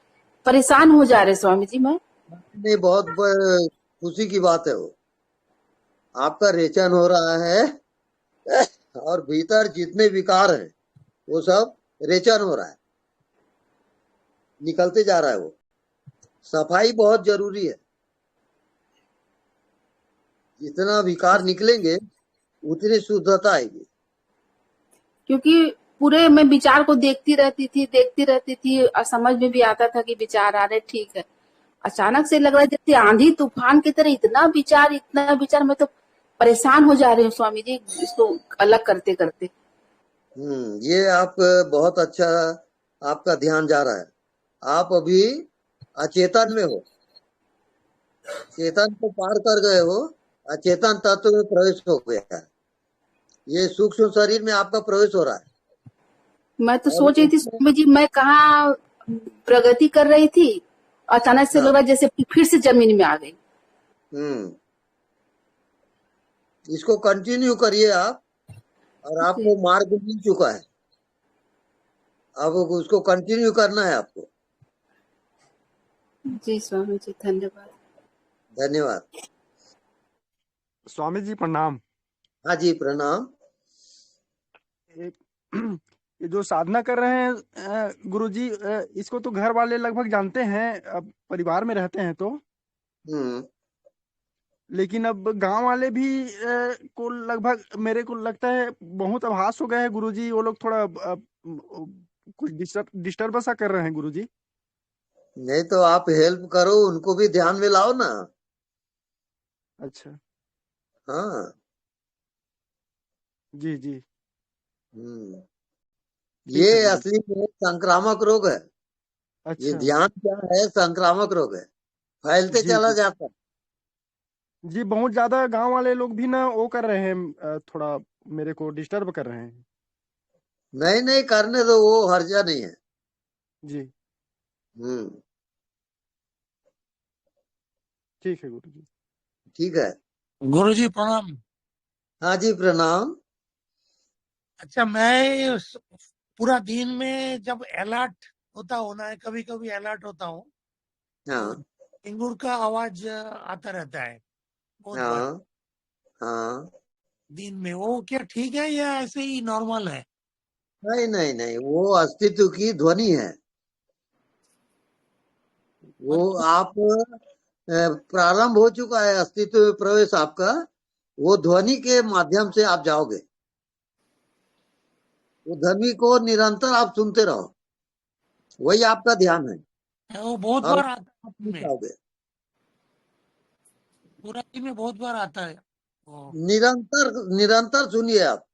[SPEAKER 11] परेशान हो जा रहे स्वामी जी। मैं
[SPEAKER 1] नहीं, बहुत खुशी की बात है वो। आपका रेचन हो रहा है और भीतर जितने विकार हैं वो सब रेचन हो रहा है, निकलते जा रहा है वो। सफाई बहुत जरूरी है। जितना विकार निकलेंगे उतनी शुद्धता आएगी।
[SPEAKER 11] क्योंकि पूरे मैं विचार को देखती रहती थी और समझ में भी आता था कि विचार आ रहे, ठीक है। अचानक से लग रहा है जैसे आंधी तूफान की तरह इतना विचार, मैं तो परेशान हो जा रही हूँ स्वामी जी इसको अलग करते करते।
[SPEAKER 1] ये आप बहुत अच्छा, आपका ध्यान जा रहा है। आप अभी अचेतन में हो, चेतन को पार कर गए हो, अचेतन तत्व में प्रवेश हो गया है। ये सूक्ष्म शरीर में आपका प्रवेश हो रहा है।
[SPEAKER 11] मैं तो सोच रही थी स्वामी जी मैं कहाँ प्रगति कर रही थी, अचानक से लग रहा जैसे फिर से जमीन में आ गई।
[SPEAKER 1] इसको कंटिन्यू करिए आप, और आपको मार्ग मिल चुका है। अब उसको कंटिन्यू करना है आपको।
[SPEAKER 11] जी स्वामी जी, धन्यवाद।
[SPEAKER 1] धन्यवाद।
[SPEAKER 7] स्वामी जी प्रणाम।
[SPEAKER 1] हाँ जी प्रणाम।
[SPEAKER 7] ये जो साधना कर रहे हैं गुरु जी, इसको तो घर वाले लगभग जानते हैं, अब परिवार में रहते हैं तो। लेकिन अब गांव वाले भी को लगभग मेरे को लगता है बहुत आभास हो गए हैं गुरु जी। वो लोग थोड़ा कुछ डिस्टर्ब सा कर रहे हैं गुरु जी।
[SPEAKER 1] नहीं तो आप हेल्प करो, उनको भी ध्यान में लाओ ना।
[SPEAKER 7] अच्छा।
[SPEAKER 1] हाँ
[SPEAKER 7] जी जी।
[SPEAKER 1] ये असली में संक्रामक रोग है।
[SPEAKER 7] अच्छा।
[SPEAKER 1] ये ध्यान क्या है, संक्रामक रोग है, फैलते चला जाता है।
[SPEAKER 7] जी बहुत ज्यादा गांव वाले लोग भी ना वो कर रहे हैं, थोड़ा मेरे को डिस्टर्ब कर रहे हैं।
[SPEAKER 1] नहीं करने दो, वो हर्जा नहीं है
[SPEAKER 7] जी। ठीक है गुरु जी।
[SPEAKER 1] ठीक है
[SPEAKER 12] गुरु जी प्रणाम।
[SPEAKER 1] हाँ जी प्रणाम।
[SPEAKER 12] अच्छा, मैं पूरा दिन में जब अलर्ट होता हूँ ना, कभी कभी अलर्ट होता हूँ,
[SPEAKER 1] हाँ
[SPEAKER 12] टिंगुर का आवाज आता रहता है बहुत बार
[SPEAKER 1] हाँ
[SPEAKER 12] दिन में। वो क्या ठीक है या ऐसे ही नॉर्मल है?
[SPEAKER 1] नहीं, वो अस्तित्व की ध्वनि है। वो आप प्रारंभ हो चुका है अस्तित्व में प्रवेश आपका। वो ध्वनि के माध्यम से आप जाओगे। वो ध्वनि को निरंतर आप सुनते रहो, वही आपका ध्यान है।
[SPEAKER 12] वो बहुत बार आता है
[SPEAKER 1] जाओगे।
[SPEAKER 12] पूरा दिन में बहुत बार आता है।
[SPEAKER 1] निरंतर सुनिए आप,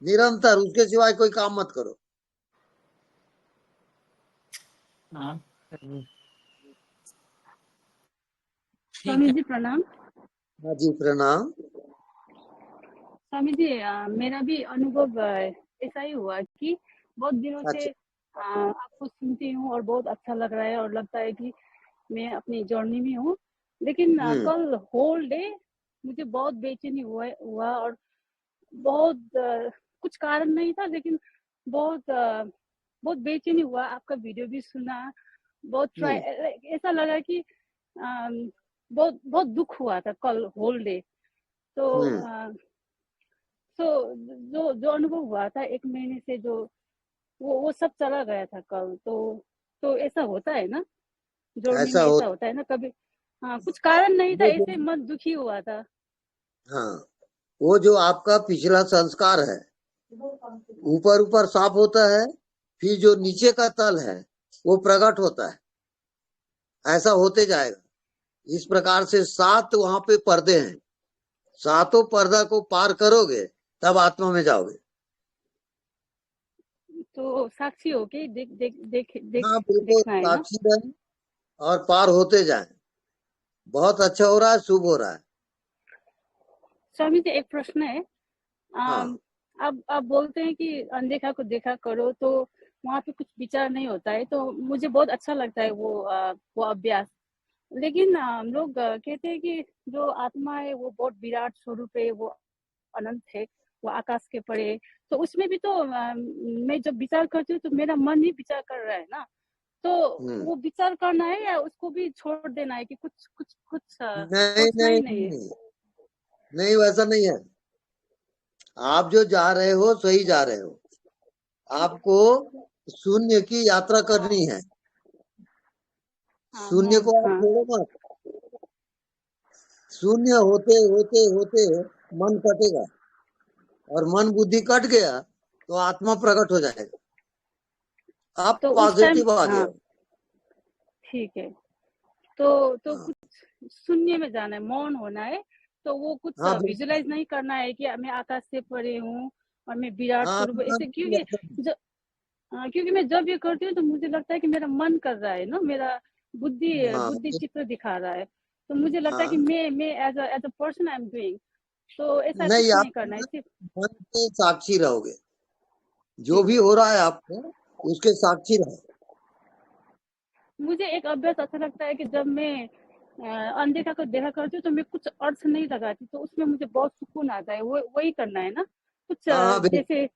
[SPEAKER 1] निरंतर, उसके सिवाय कोई काम मत करो।
[SPEAKER 13] स्वामी जी प्रणाम।
[SPEAKER 1] हाँ जी प्रणाम।
[SPEAKER 13] स्वामी जी मेरा भी अनुभव ऐसा ही हुआ कि बहुत दिनों से आपको सुनती हूँ और बहुत अच्छा लग रहा है और लगता है कि मैं अपनी जर्नी में हूँ। लेकिन कल होल डे मुझे बहुत बेचैनी हुआ और बहुत कुछ कारण नहीं था, लेकिन बहुत बेचैनी हुआ। आपका वीडियो भी सुना, बहुत ऐसा लगा कि बहुत दुख हुआ था कल होल डे। तो जो अनुभव हुआ था 1 महीने से, जो वो सब चला गया था कल। तो ऐसा होता है ना, जर्नी में ऐसा होता है ना कभी। हाँ, कुछ कारण नहीं था, ऐसे मन दुखी हुआ था।
[SPEAKER 1] हाँ, वो जो आपका पिछला संस्कार है ऊपर साफ होता है, फिर जो नीचे का तल है वो प्रकट होता है। ऐसा होते जाएगा। इस प्रकार से 7 वहां पे पर्दे हैं, 7 पर्दा को पार करोगे तब आत्मा में जाओगे।
[SPEAKER 13] तो साक्षी हो के देख
[SPEAKER 1] हाँ बिल्कुल,
[SPEAKER 13] देखना है ना।
[SPEAKER 1] साक्षी रहें और पार होते जाएं। बहुत अच्छा हो रहा है, शुभ हो रहा है।
[SPEAKER 13] स्वामी जी एक प्रश्न है। आप बोलते हैं कि अनदेखा को देखा करो, तो वहाँ पे कुछ विचार नहीं होता है, तो मुझे बहुत अच्छा लगता है वो अभ्यास। लेकिन हम लोग कहते हैं कि जो आत्मा है वो बहुत विराट स्वरूप है, वो अनंत है, वो आकाश के परे, तो उसमें भी तो मैं जब विचार करती हूँ तो मेरा मन ही विचार कर रहा है ना, तो वो विचार करना है या उसको भी छोड़ देना है कि कुछ कुछ कुछ
[SPEAKER 1] नहीं
[SPEAKER 13] सोचना ही
[SPEAKER 1] नहीं
[SPEAKER 13] नहीं है।
[SPEAKER 1] नहीं नहीं, वैसा नहीं है। आप जो जा रहे हो सही जा रहे हो। आपको शून्य की यात्रा करनी है। शून्य को आप छोड़ो मत। शून्य होते होते होते मन कटेगा, और मन बुद्धि कट गया तो आत्मा प्रकट हो जाएगा। आप
[SPEAKER 13] तो उस टाइम
[SPEAKER 1] पॉजिटिव आ जाओ।
[SPEAKER 13] ठीक है, तो कुछ शून्य में जाना है, मौन होना है, तो वो कुछ
[SPEAKER 1] हाँ बिल्कुल।
[SPEAKER 13] विजुलाइज नहीं करना है कि मैं आकाश से परे हूँ और मैं विराट
[SPEAKER 1] हाँ
[SPEAKER 13] स्वरूप ऐसे, क्योंकि मैं जब ये करती हूँ तो मुझे लगता है कि मेरा मन कर रहा है ना, मेरा बुद्धि चित्र दिखा रहा है, तो मुझे लगता है कि मैं as a person I am doing, तो ऐसा कुछ
[SPEAKER 1] नहीं,
[SPEAKER 13] नहीं
[SPEAKER 1] आप
[SPEAKER 13] करना है, सिर्फ
[SPEAKER 1] मन के साक्षी रहोगे। जो भी हो रहा है आपको उसके साक्षी रहो।
[SPEAKER 13] मुझे एक अभ्यास अच्छा लगता है कि जब मैं अनदेखा को देखा करती हूँ तो मैं कुछ अर्थ नहीं लगाती, तो उसमें मुझे बहुत सुकून आता है। वो वही करना है ना, कुछ
[SPEAKER 1] हाँ
[SPEAKER 13] जैसे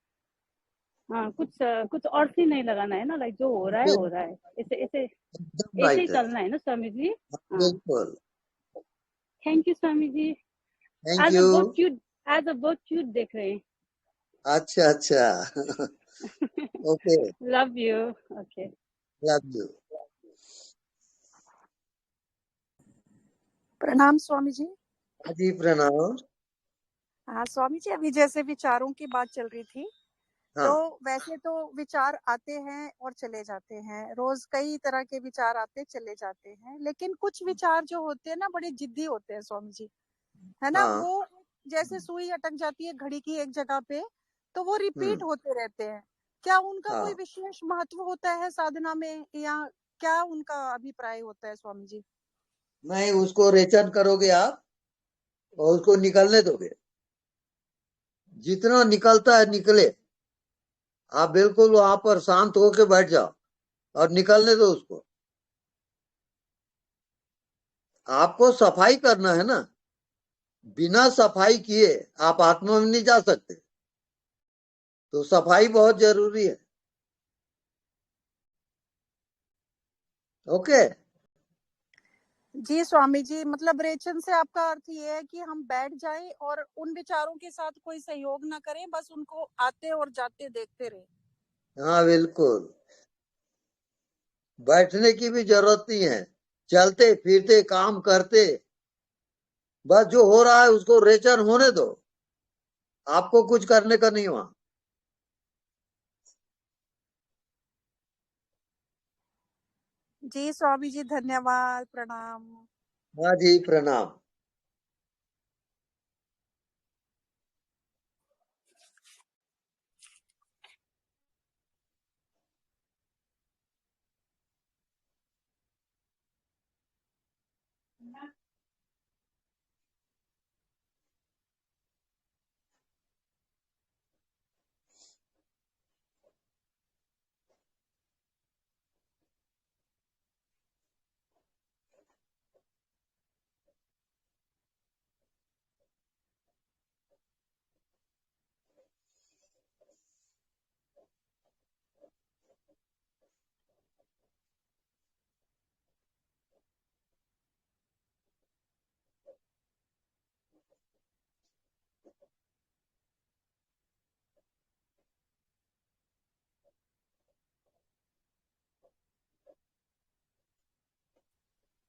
[SPEAKER 13] कुछ अर्थ ही नहीं लगाना है ना, लाइक जो हो रहा है हो रहा है, ऐसे ऐसे
[SPEAKER 1] एकदम
[SPEAKER 13] ऐसे ही
[SPEAKER 1] राइट है।
[SPEAKER 13] चलना है ना स्वामी जी। हाँ,
[SPEAKER 1] बिल्कुल।
[SPEAKER 13] Thank you Swami ji.
[SPEAKER 1] Thank
[SPEAKER 13] आज
[SPEAKER 1] यू।
[SPEAKER 13] बहुत क्यूट देख रहे हैं।
[SPEAKER 1] अच्छा अच्छा। Okay,
[SPEAKER 13] love you. Okay,
[SPEAKER 1] love you.
[SPEAKER 14] प्रणाम स्वामी जी।
[SPEAKER 1] हाँ जी, प्रणाम।
[SPEAKER 14] हाँ स्वामी जी, अभी जैसे विचारों की बात चल रही थी,
[SPEAKER 1] हाँ
[SPEAKER 14] तो वैसे तो विचार आते हैं और चले जाते हैं, रोज कई तरह के विचार आते चले जाते हैं, लेकिन कुछ विचार जो होते हैं ना बड़े जिद्दी होते हैं स्वामी जी, है ना।
[SPEAKER 1] हाँ
[SPEAKER 14] वो जैसे सुई अटक जाती है घड़ी की एक जगह पे, तो वो रिपीट होते रहते हैं। क्या उनका कोई
[SPEAKER 1] हाँ।
[SPEAKER 14] विशेष महत्व होता है साधना में, या क्या उनका अभिप्राय होता है स्वामी जी?
[SPEAKER 1] नहीं, उसको रेचन करोगे आप और उसको निकलने दोगे। जितना निकलता है निकले। आप बिल्कुल वहां पर शांत होके बैठ जाओ और निकलने दो उसको। आपको सफाई करना है ना। बिना सफाई किए आप आत्मा में नहीं जा सकते, तो सफाई बहुत जरूरी है। ओके।
[SPEAKER 14] जी स्वामी जी, मतलब रेचन से आपका अर्थ ये है कि हम बैठ जाएं और उन विचारों के साथ कोई सहयोग ना करें, बस उनको आते और जाते देखते रहें।
[SPEAKER 1] हाँ बिल्कुल। बैठने की भी जरूरत नहीं है। चलते फिरते काम करते, बस जो हो रहा है उसको रेचन होने दो। आपको कुछ करने का नहीं वहां।
[SPEAKER 14] जी स्वामी जी, धन्यवाद, प्रणाम।
[SPEAKER 1] हाँ जी, प्रणाम।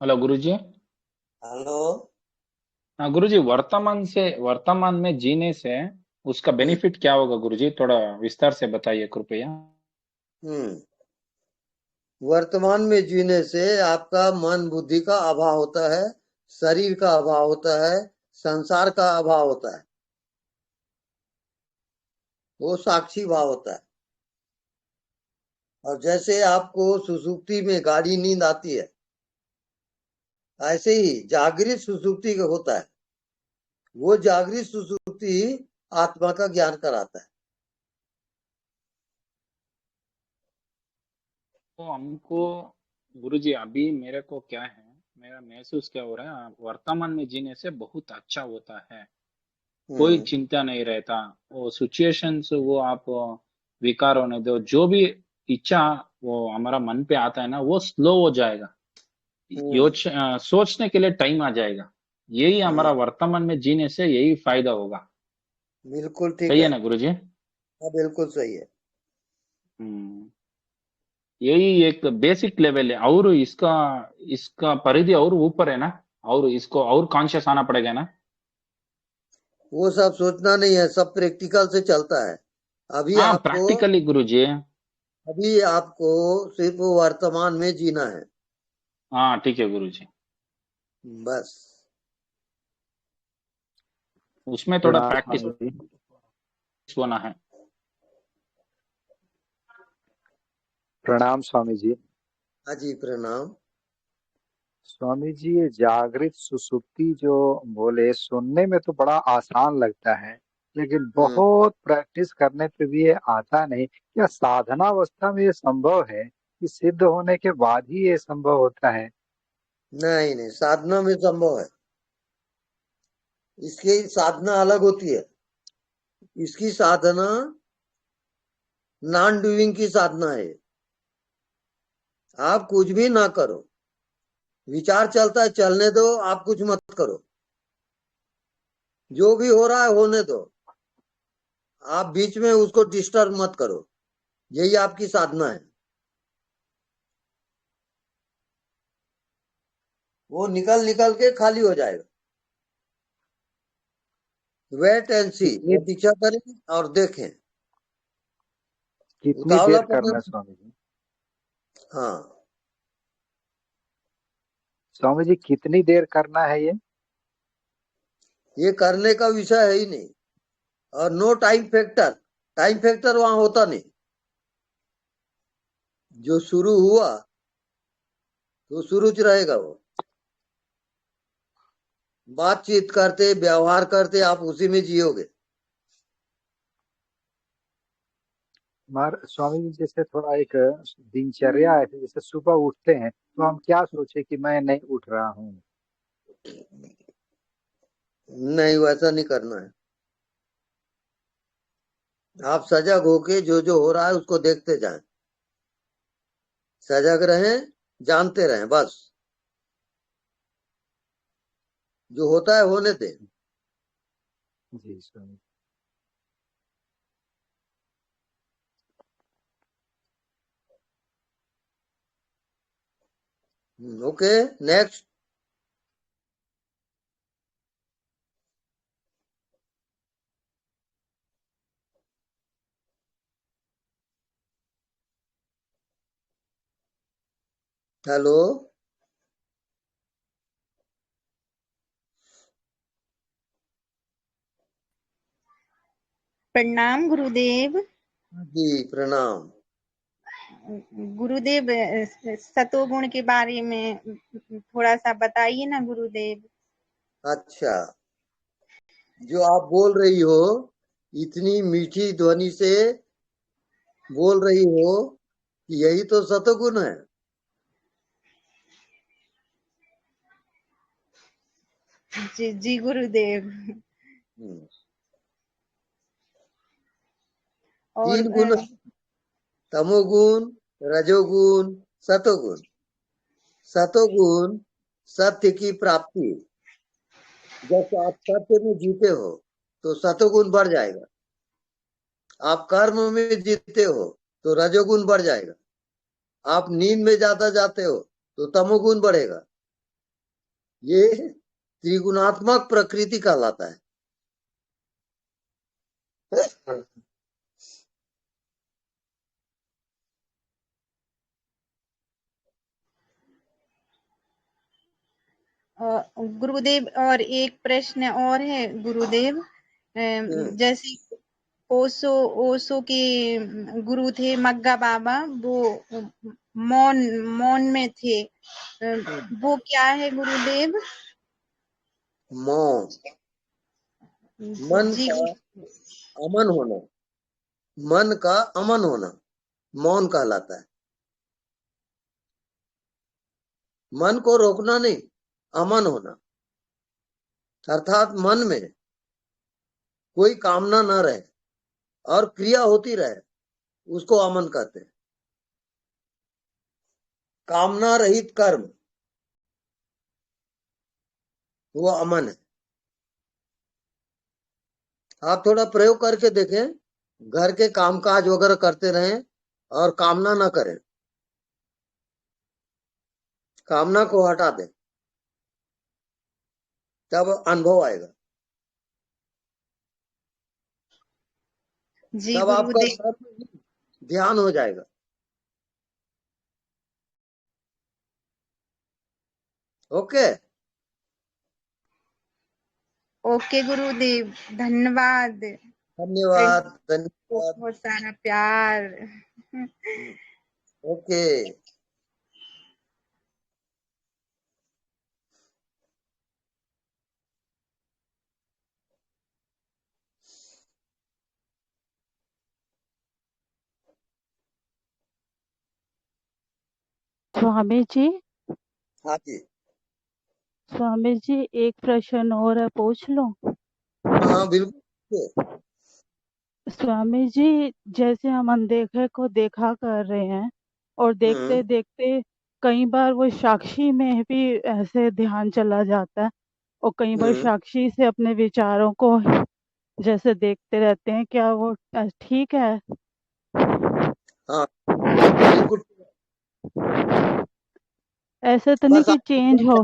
[SPEAKER 4] हेलो गुरुजी।
[SPEAKER 1] हेलो।
[SPEAKER 4] हाँ गुरुजी, वर्तमान में जीने से उसका बेनिफिट क्या होगा गुरुजी, थोड़ा विस्तार से बताइए कृपया।
[SPEAKER 1] वर्तमान में जीने से आपका मन बुद्धि का अभाव होता है, शरीर का अभाव होता है, संसार का अभाव होता है। वो साक्षी भाव होता है। और जैसे आपको सुसुप्ति में गाढ़ी नींद आती है, ऐसे ही जागृत सुसुप्ति का होता है। वो जागृत सुसुप्ति आत्मा का ज्ञान कराता है।
[SPEAKER 4] तो हमको गुरुजी, अभी मेरे को क्या है, मेरा महसूस क्या हो रहा है, वर्तमान में जीने से बहुत अच्छा होता है। कोई चिंता नहीं रहता। वो सिचुएशंस वो आप विकार होने दो, जो भी इच्छा वो हमारा मन पे आता है ना, वो स्लो हो जाएगा। सोचने के लिए टाइम आ जाएगा। यही हमारा वर्तमान में जीने से यही फायदा होगा।
[SPEAKER 1] बिल्कुल ठीक
[SPEAKER 4] सही है
[SPEAKER 1] है।
[SPEAKER 4] ना गुरुजी?
[SPEAKER 1] हाँ, बिल्कुल सही है।
[SPEAKER 4] यही एक बेसिक लेवल है, और इसका इसका परिधि और ऊपर है ना, और इसको और कॉन्शियस आना पड़ेगा ना।
[SPEAKER 1] वो सब सोचना नहीं है, सब प्रैक्टिकल से चलता है। अभी
[SPEAKER 4] हाँ,
[SPEAKER 1] आपको
[SPEAKER 4] प्रैक्टिकली गुरुजी।
[SPEAKER 1] अभी आपको सिर्फ वर्तमान में जीना है,
[SPEAKER 4] हाँ ठीक है गुरुजी।
[SPEAKER 1] बस।
[SPEAKER 4] उसमें थोड़ा
[SPEAKER 15] प्रणाम
[SPEAKER 4] प्रैक्टिस
[SPEAKER 15] स्वामी जी।
[SPEAKER 4] होना है।
[SPEAKER 15] प्रणाम स्वामी जी।
[SPEAKER 1] हाँ जी, प्रणाम।
[SPEAKER 15] स्वामी जी, ये जागृत सुसुप्ति जो बोले, सुनने में तो बड़ा आसान लगता है, लेकिन बहुत प्रैक्टिस करने पे भी ये आता नहीं। क्या साधना अवस्था में ये संभव है कि सिद्ध होने के बाद ही ये संभव होता है?
[SPEAKER 1] नहीं नहीं, साधना में संभव है। इसकी साधना अलग होती है। इसकी साधना नॉन डूइंग की साधना है। आप कुछ भी ना करो, विचार चलता है चलने दो, आप कुछ मत करो, जो भी हो रहा है होने दो, आप बीच में उसको डिस्टर्ब मत करो। यही आपकी साधना है। वो निकल निकल के खाली हो जाएगा। वेट एंड सी,
[SPEAKER 15] कितनी
[SPEAKER 1] प्रतीक्षा करें और देखें।
[SPEAKER 15] कितनी देर
[SPEAKER 1] उतावलापन
[SPEAKER 15] करना है स्वामी जी?
[SPEAKER 1] हाँ,
[SPEAKER 15] स्वामी जी, कितनी देर करना है
[SPEAKER 1] ये करने का विषय है ही नहीं। और no time factor, time factor वहां होता नहीं। जो शुरू हुआ तो शुरू च रहेगा। वो बातचीत करते व्यवहार करते आप उसी में जियोगे।
[SPEAKER 15] स्वामी जी, जैसे थोड़ा एक दिनचर्या है, जैसे सुबह उठते हैं तो हम क्या सोचे कि मैं नहीं उठ रहा हूँ?
[SPEAKER 1] नहीं, वैसा नहीं करना है। आप सजग होके जो जो हो रहा है उसको देखते जाएं, सजग रहें, जानते रहें, बस। जो होता है होने दें।
[SPEAKER 15] जी स्वामी।
[SPEAKER 1] Okay, next. हेलो।
[SPEAKER 16] प्रणाम गुरुदेव।
[SPEAKER 1] जी प्रणाम।
[SPEAKER 16] गुरुदेव, सतोगुण के बारे में थोड़ा सा बताइए ना गुरुदेव।
[SPEAKER 1] अच्छा, जो आप बोल रही हो इतनी मीठी ध्वनि से बोल रही हो, यही तो सतोगुण है।
[SPEAKER 16] जी जी गुरुदेव। और
[SPEAKER 1] तीन गुण, तमोगुण, रजोगुण, सतोगुण। सतोगुण सत्य की प्राप्ति। जब आप सत्य में जीते हो तो सतोगुण बढ़ जाएगा। आप कर्म में जीते हो तो रजोगुण बढ़ जाएगा। आप नींद में ज्यादा जाते हो तो तमोगुण बढ़ेगा। ये त्रिगुणात्मक प्रकृति कहलाता है।
[SPEAKER 16] गुरुदेव, और एक प्रश्न और है गुरुदेव। जैसे ओशो ओशो के गुरु थे मग्गा बाबा, वो मौन मौन में थे। वो क्या है गुरुदेव?
[SPEAKER 1] मौन, मन
[SPEAKER 16] जी
[SPEAKER 1] का अमन होना। मन का अमन होना मौन कहलाता है। मन को रोकना नहीं, अमन होना। अर्थात मन में कोई कामना न रहे और क्रिया होती रहे, उसको अमन कहते हैं। कामना रहित कर्म वो अमन है। आप थोड़ा प्रयोग करके देखें, घर के कामकाज वगैरह करते रहें और कामना न करें, कामना को हटा दें, तब अनुभव आएगा।
[SPEAKER 16] जी
[SPEAKER 1] तब आपका
[SPEAKER 16] गुरुदेव।
[SPEAKER 1] सब ध्यान हो जाएगा। ओके
[SPEAKER 16] ओके गुरुदेव, धन्यवाद।
[SPEAKER 1] धन्यवाद धन्यवाद।
[SPEAKER 16] बहुत सारा प्यार।
[SPEAKER 1] ओके
[SPEAKER 2] स्वामी जी,
[SPEAKER 1] हाँ जी,
[SPEAKER 2] स्वामी जी एक प्रश्न और है, पूछ लो?
[SPEAKER 1] हाँ बिल्कुल।
[SPEAKER 2] स्वामी जी, जैसे हम अनदेखे को देखा कर रहे हैं और देखते देखते कई बार वो साक्षी में भी ऐसे ध्यान चला जाता है और कई बार साक्षी से अपने विचारों को जैसे देखते रहते हैं, क्या वो ठीक है?
[SPEAKER 1] हाँ बिल्कुल।
[SPEAKER 2] ऐसे तो नहीं
[SPEAKER 1] बस
[SPEAKER 2] कि चेंज हो?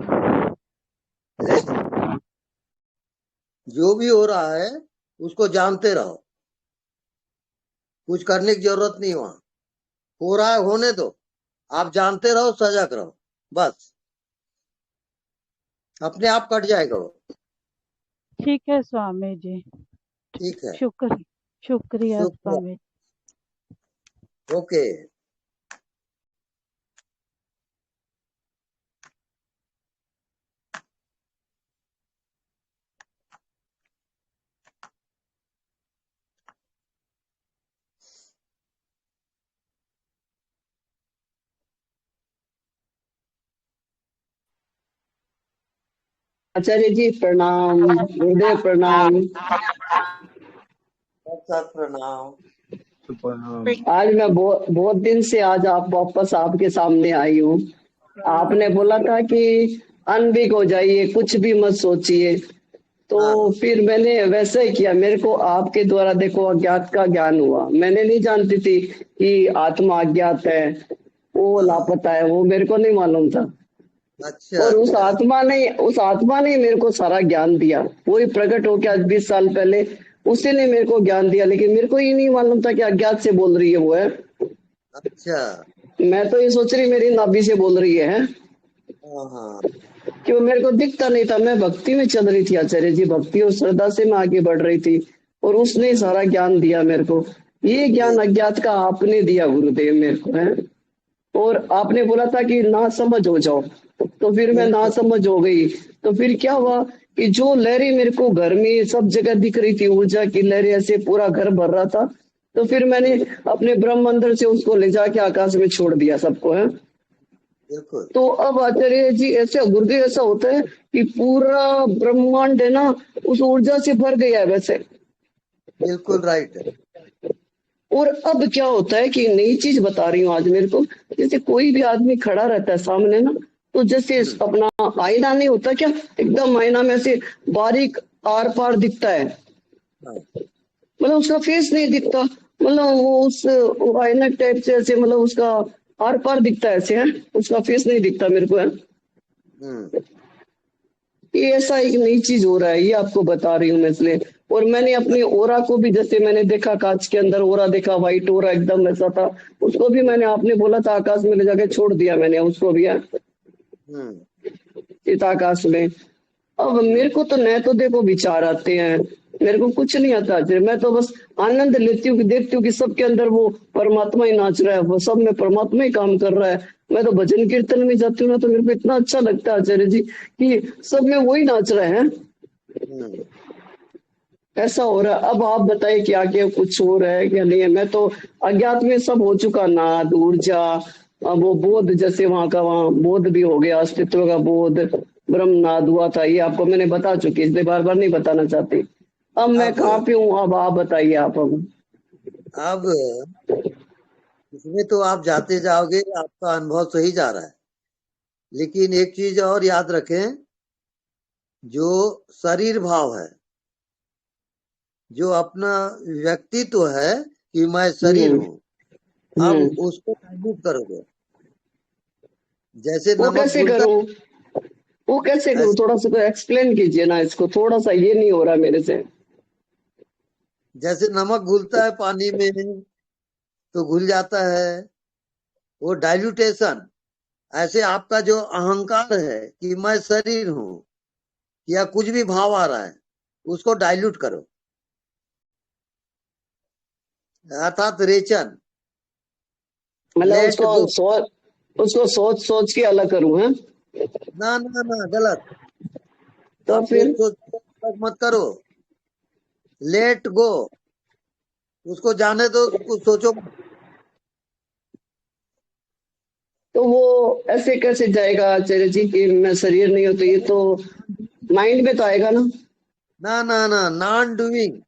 [SPEAKER 1] जो भी हो रहा है उसको जानते रहो, कुछ करने की जरूरत नहीं। वहां हो रहा है होने दो, आप जानते रहो, सजग रहो, बस अपने आप कट जाएगा वो।
[SPEAKER 2] ठीक है स्वामी जी,
[SPEAKER 1] ठीक है,
[SPEAKER 2] शुक्रिया स्वामी।
[SPEAKER 1] ओके।
[SPEAKER 17] आचार्य जी प्रणाम, गुरुदेव प्रणाम।
[SPEAKER 1] प्रणाम।
[SPEAKER 17] आज मैं बहुत दिन से आज आप वापस आपके सामने आई हूँ। आपने बोला था कि अनभिज्ञ हो जाइए, कुछ भी मत सोचिए, तो फिर मैंने वैसे ही किया। मेरे को आपके द्वारा देखो अज्ञात का ज्ञान हुआ। मैंने नहीं जानती थी कि आत्मा अज्ञात है, वो लापता है, वो मेरे को नहीं मालूम था।
[SPEAKER 1] अच्छा,
[SPEAKER 17] और उस आत्मा ने मेरे को सारा ज्ञान दिया। वही प्रकट हो गया 20 साल पहले, उसी ने मेरे को ज्ञान दिया, लेकिन मेरे को ही नहीं मालूम था कि अज्ञात से बोल रही है वो है।
[SPEAKER 1] अच्छा,
[SPEAKER 17] मैं तो ये सोच रही मेरी नाभि से बोल रही है कि वो मेरे को दिखता नहीं था। मैं भक्ति में चल रही थी आचार्य जी, भक्ति और श्रद्धा से मैं आगे बढ़ रही थी और उसने सारा ज्ञान दिया मेरे को। ये ज्ञान अज्ञात का आपने दिया गुरुदेव मेरे को है। और आपने बोला था कि ना समझ हो जाओ, तो फिर मैं ना समझ हो गई। तो फिर क्या हुआ कि जो लहरें मेरे को घर में सब जगह दिख रही थी, ऊर्जा की लहरें, ऐसे पूरा घर भर रहा था, तो फिर मैंने अपने ब्रह्म मंदिर से उसको ले जाके आकाश में छोड़ दिया सबको है। तो अब आचार्य जी ऐसे गुरुदेव ऐसा होता है कि पूरा ब्रह्मांड है ना उस ऊर्जा से भर गया है वैसे।
[SPEAKER 1] बिल्कुल राइट है।
[SPEAKER 17] और अब क्या होता है कि नई चीज बता रही हूँ आज मेरे को। जैसे कोई भी आदमी खड़ा रहता है सामने ना, तो जैसे अपना आईना नहीं होता क्या, एकदम आईना में से बारीक आर पार दिखता है, मतलब उसका फेस नहीं दिखता, मतलब वो उस आईना टाइप से ऐसे, मतलब उसका आर पार दिखता है ऐसे है, उसका फेस नहीं दिखता मेरे को है। ये ऐसा एक नई चीज हो रहा है, ये आपको बता रही हूँ मैं इसलिए। और मैंने अपनी ओरा को भी, जैसे मैंने देखा कांच के अंदर ओरा देखा, व्हाइट ओरा एकदम ऐसा था, उसको भी मैंने, आपने बोला था आकाश में ले जाके छोड़ दिया मैंने उसको भी है चिताकाश में। अब मेरे को तो न तो देखो विचार आते हैं, मेरे को कुछ नहीं आता। मैं तो बस आनंद लेती हूँ कि देखती हूँ कि सबके अंदर वो परमात्मा ही नाच रहा है, वो सब में परमात्मा ही काम कर रहा है। मैं तो भजन कीर्तन में जाती हूँ ना, तो मेरे को इतना अच्छा लगता है आचार्य जी कि सब में वही नाच रहे हैं। ऐसा हो रहा है। अब आप बताइए कि आगे कुछ हो रहा है क्या नहीं है। मैं तो अज्ञात में सब हो चुका, नाद, ऊर्जा, वो बोध, जैसे वहां का वहां बोध भी हो गया, अस्तित्व का बोध, ब्रह्मनाद हुआ था, ये आपको मैंने बता चुकी, इसलिए बार बार नहीं बताना चाहती। अब मैं
[SPEAKER 1] अब
[SPEAKER 17] कहाँ पे हूँ? अब आप बताइए आप अब।
[SPEAKER 1] इसमें तो आप जाते जाओगे, आपका अनुभव सही जा रहा है, लेकिन एक चीज और याद रखें, जो शरीर भाव है, जो अपना व्यक्तित्व है कि मैं शरीर हूँ, अब उसको डाइल्यूट करोगे। जैसे
[SPEAKER 17] वो
[SPEAKER 1] नमक
[SPEAKER 17] कैसे
[SPEAKER 1] घुलता
[SPEAKER 17] करूँ? वो कैसे करूँ? थोड़ा सा तो एक्सप्लेन कीजिए ना इसको, थोड़ा सा ये नहीं हो रहा मेरे से।
[SPEAKER 1] जैसे नमक घुलता है पानी में तो घुल जाता है, वो डाइल्यूटेशन। ऐसे आपका जो अहंकार है कि मैं शरीर हूँ या कुछ भी भाव आ रहा है, उसको डाइल्यूट करो, अर्थात रेचन।
[SPEAKER 17] मतलब उसको सोच सोच के अलग करूँ है?
[SPEAKER 1] ना ना ना, गलत।
[SPEAKER 17] तो
[SPEAKER 1] आप
[SPEAKER 17] फिर
[SPEAKER 1] सोच मत करो, लेट गो, उसको जाने दो, कुछ सोचो।
[SPEAKER 17] तो वो ऐसे कैसे जाएगा आचार्य जी कि मैं शरीर नहीं हूँ? तो ये तो माइंड में तो आएगा ना।
[SPEAKER 1] ना ना ना, नॉन डूइंग।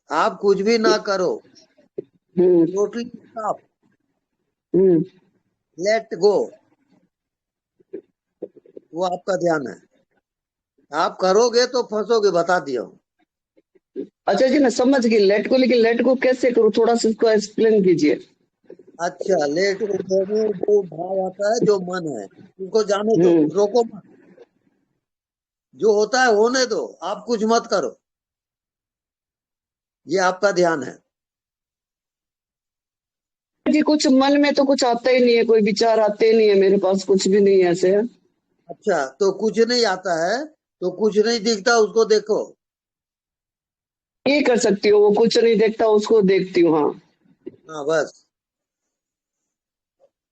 [SPEAKER 1] आप कुछ भी ना करो, टोटली स्टॉप, लेट गो, वो आपका ध्यान है। आप करोगे तो फंसोगे, बता दिया हूँ।
[SPEAKER 17] अच्छा जी, मैं समझ गई लेट को, लेकिन लेट को कैसे करूँ? थोड़ा सा इसको एक्सप्लेन कीजिए।
[SPEAKER 1] अच्छा, लेट गो में जो भाव आता है, जो मन है, उसको जाने दो, रोको मत। जो होता है होने दो, आप कुछ मत करो, ये आपका ध्यान है।
[SPEAKER 17] जी कुछ मन में तो कुछ आता ही नहीं है, कोई विचार आते नहीं है मेरे पास, कुछ भी नहीं है ऐसे।
[SPEAKER 1] अच्छा, तो कुछ नहीं आता है तो कुछ नहीं दिखता, उसको देखो।
[SPEAKER 17] ये कर सकती हूँ, वो कुछ नहीं देखता उसको देखती हूँ। हाँ
[SPEAKER 1] हाँ, बस।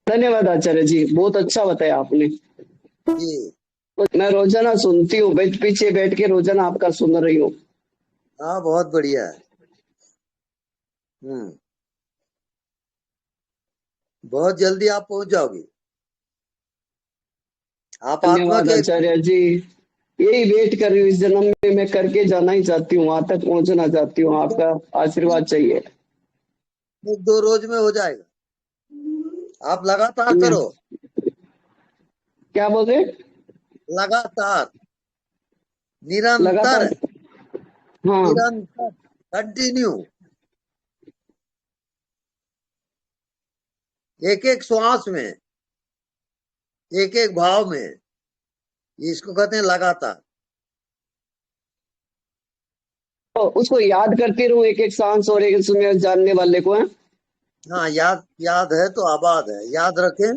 [SPEAKER 17] धन्यवाद आचार्य जी, बहुत अच्छा बताया आपने।
[SPEAKER 1] जी।
[SPEAKER 17] मैं रोजाना सुनती हूँ, पीछे बैठ के रोजाना आपका सुन रही हूँ।
[SPEAKER 1] हाँ, बहुत बढ़िया है। बहुत जल्दी आप पहुंच जाओगे। आप आत्मा
[SPEAKER 17] धन्यवाद
[SPEAKER 1] के
[SPEAKER 17] आचार्य जी, यही वेट कर रही हूँ, इस जन्म में मैं करके जाना ही चाहती हूँ, वहां तक पहुंचना चाहती हूँ, आपका आशीर्वाद चाहिए।
[SPEAKER 1] 1-2 रोज में हो जाएगा, आप लगातार करो।
[SPEAKER 17] क्या बोल रहे?
[SPEAKER 1] लगातार, निरंतर,
[SPEAKER 17] लगातार। हाँ
[SPEAKER 1] निरंतर, कंटिन्यू, एक एक श्वास में, एक एक भाव में, इसको कहते हैं लगातार।
[SPEAKER 17] तो उसको याद करते रहूं, एक एक सांस और एक उसमें जानने वाले को है।
[SPEAKER 1] हाँ, याद है तो आबाद है, याद रखें।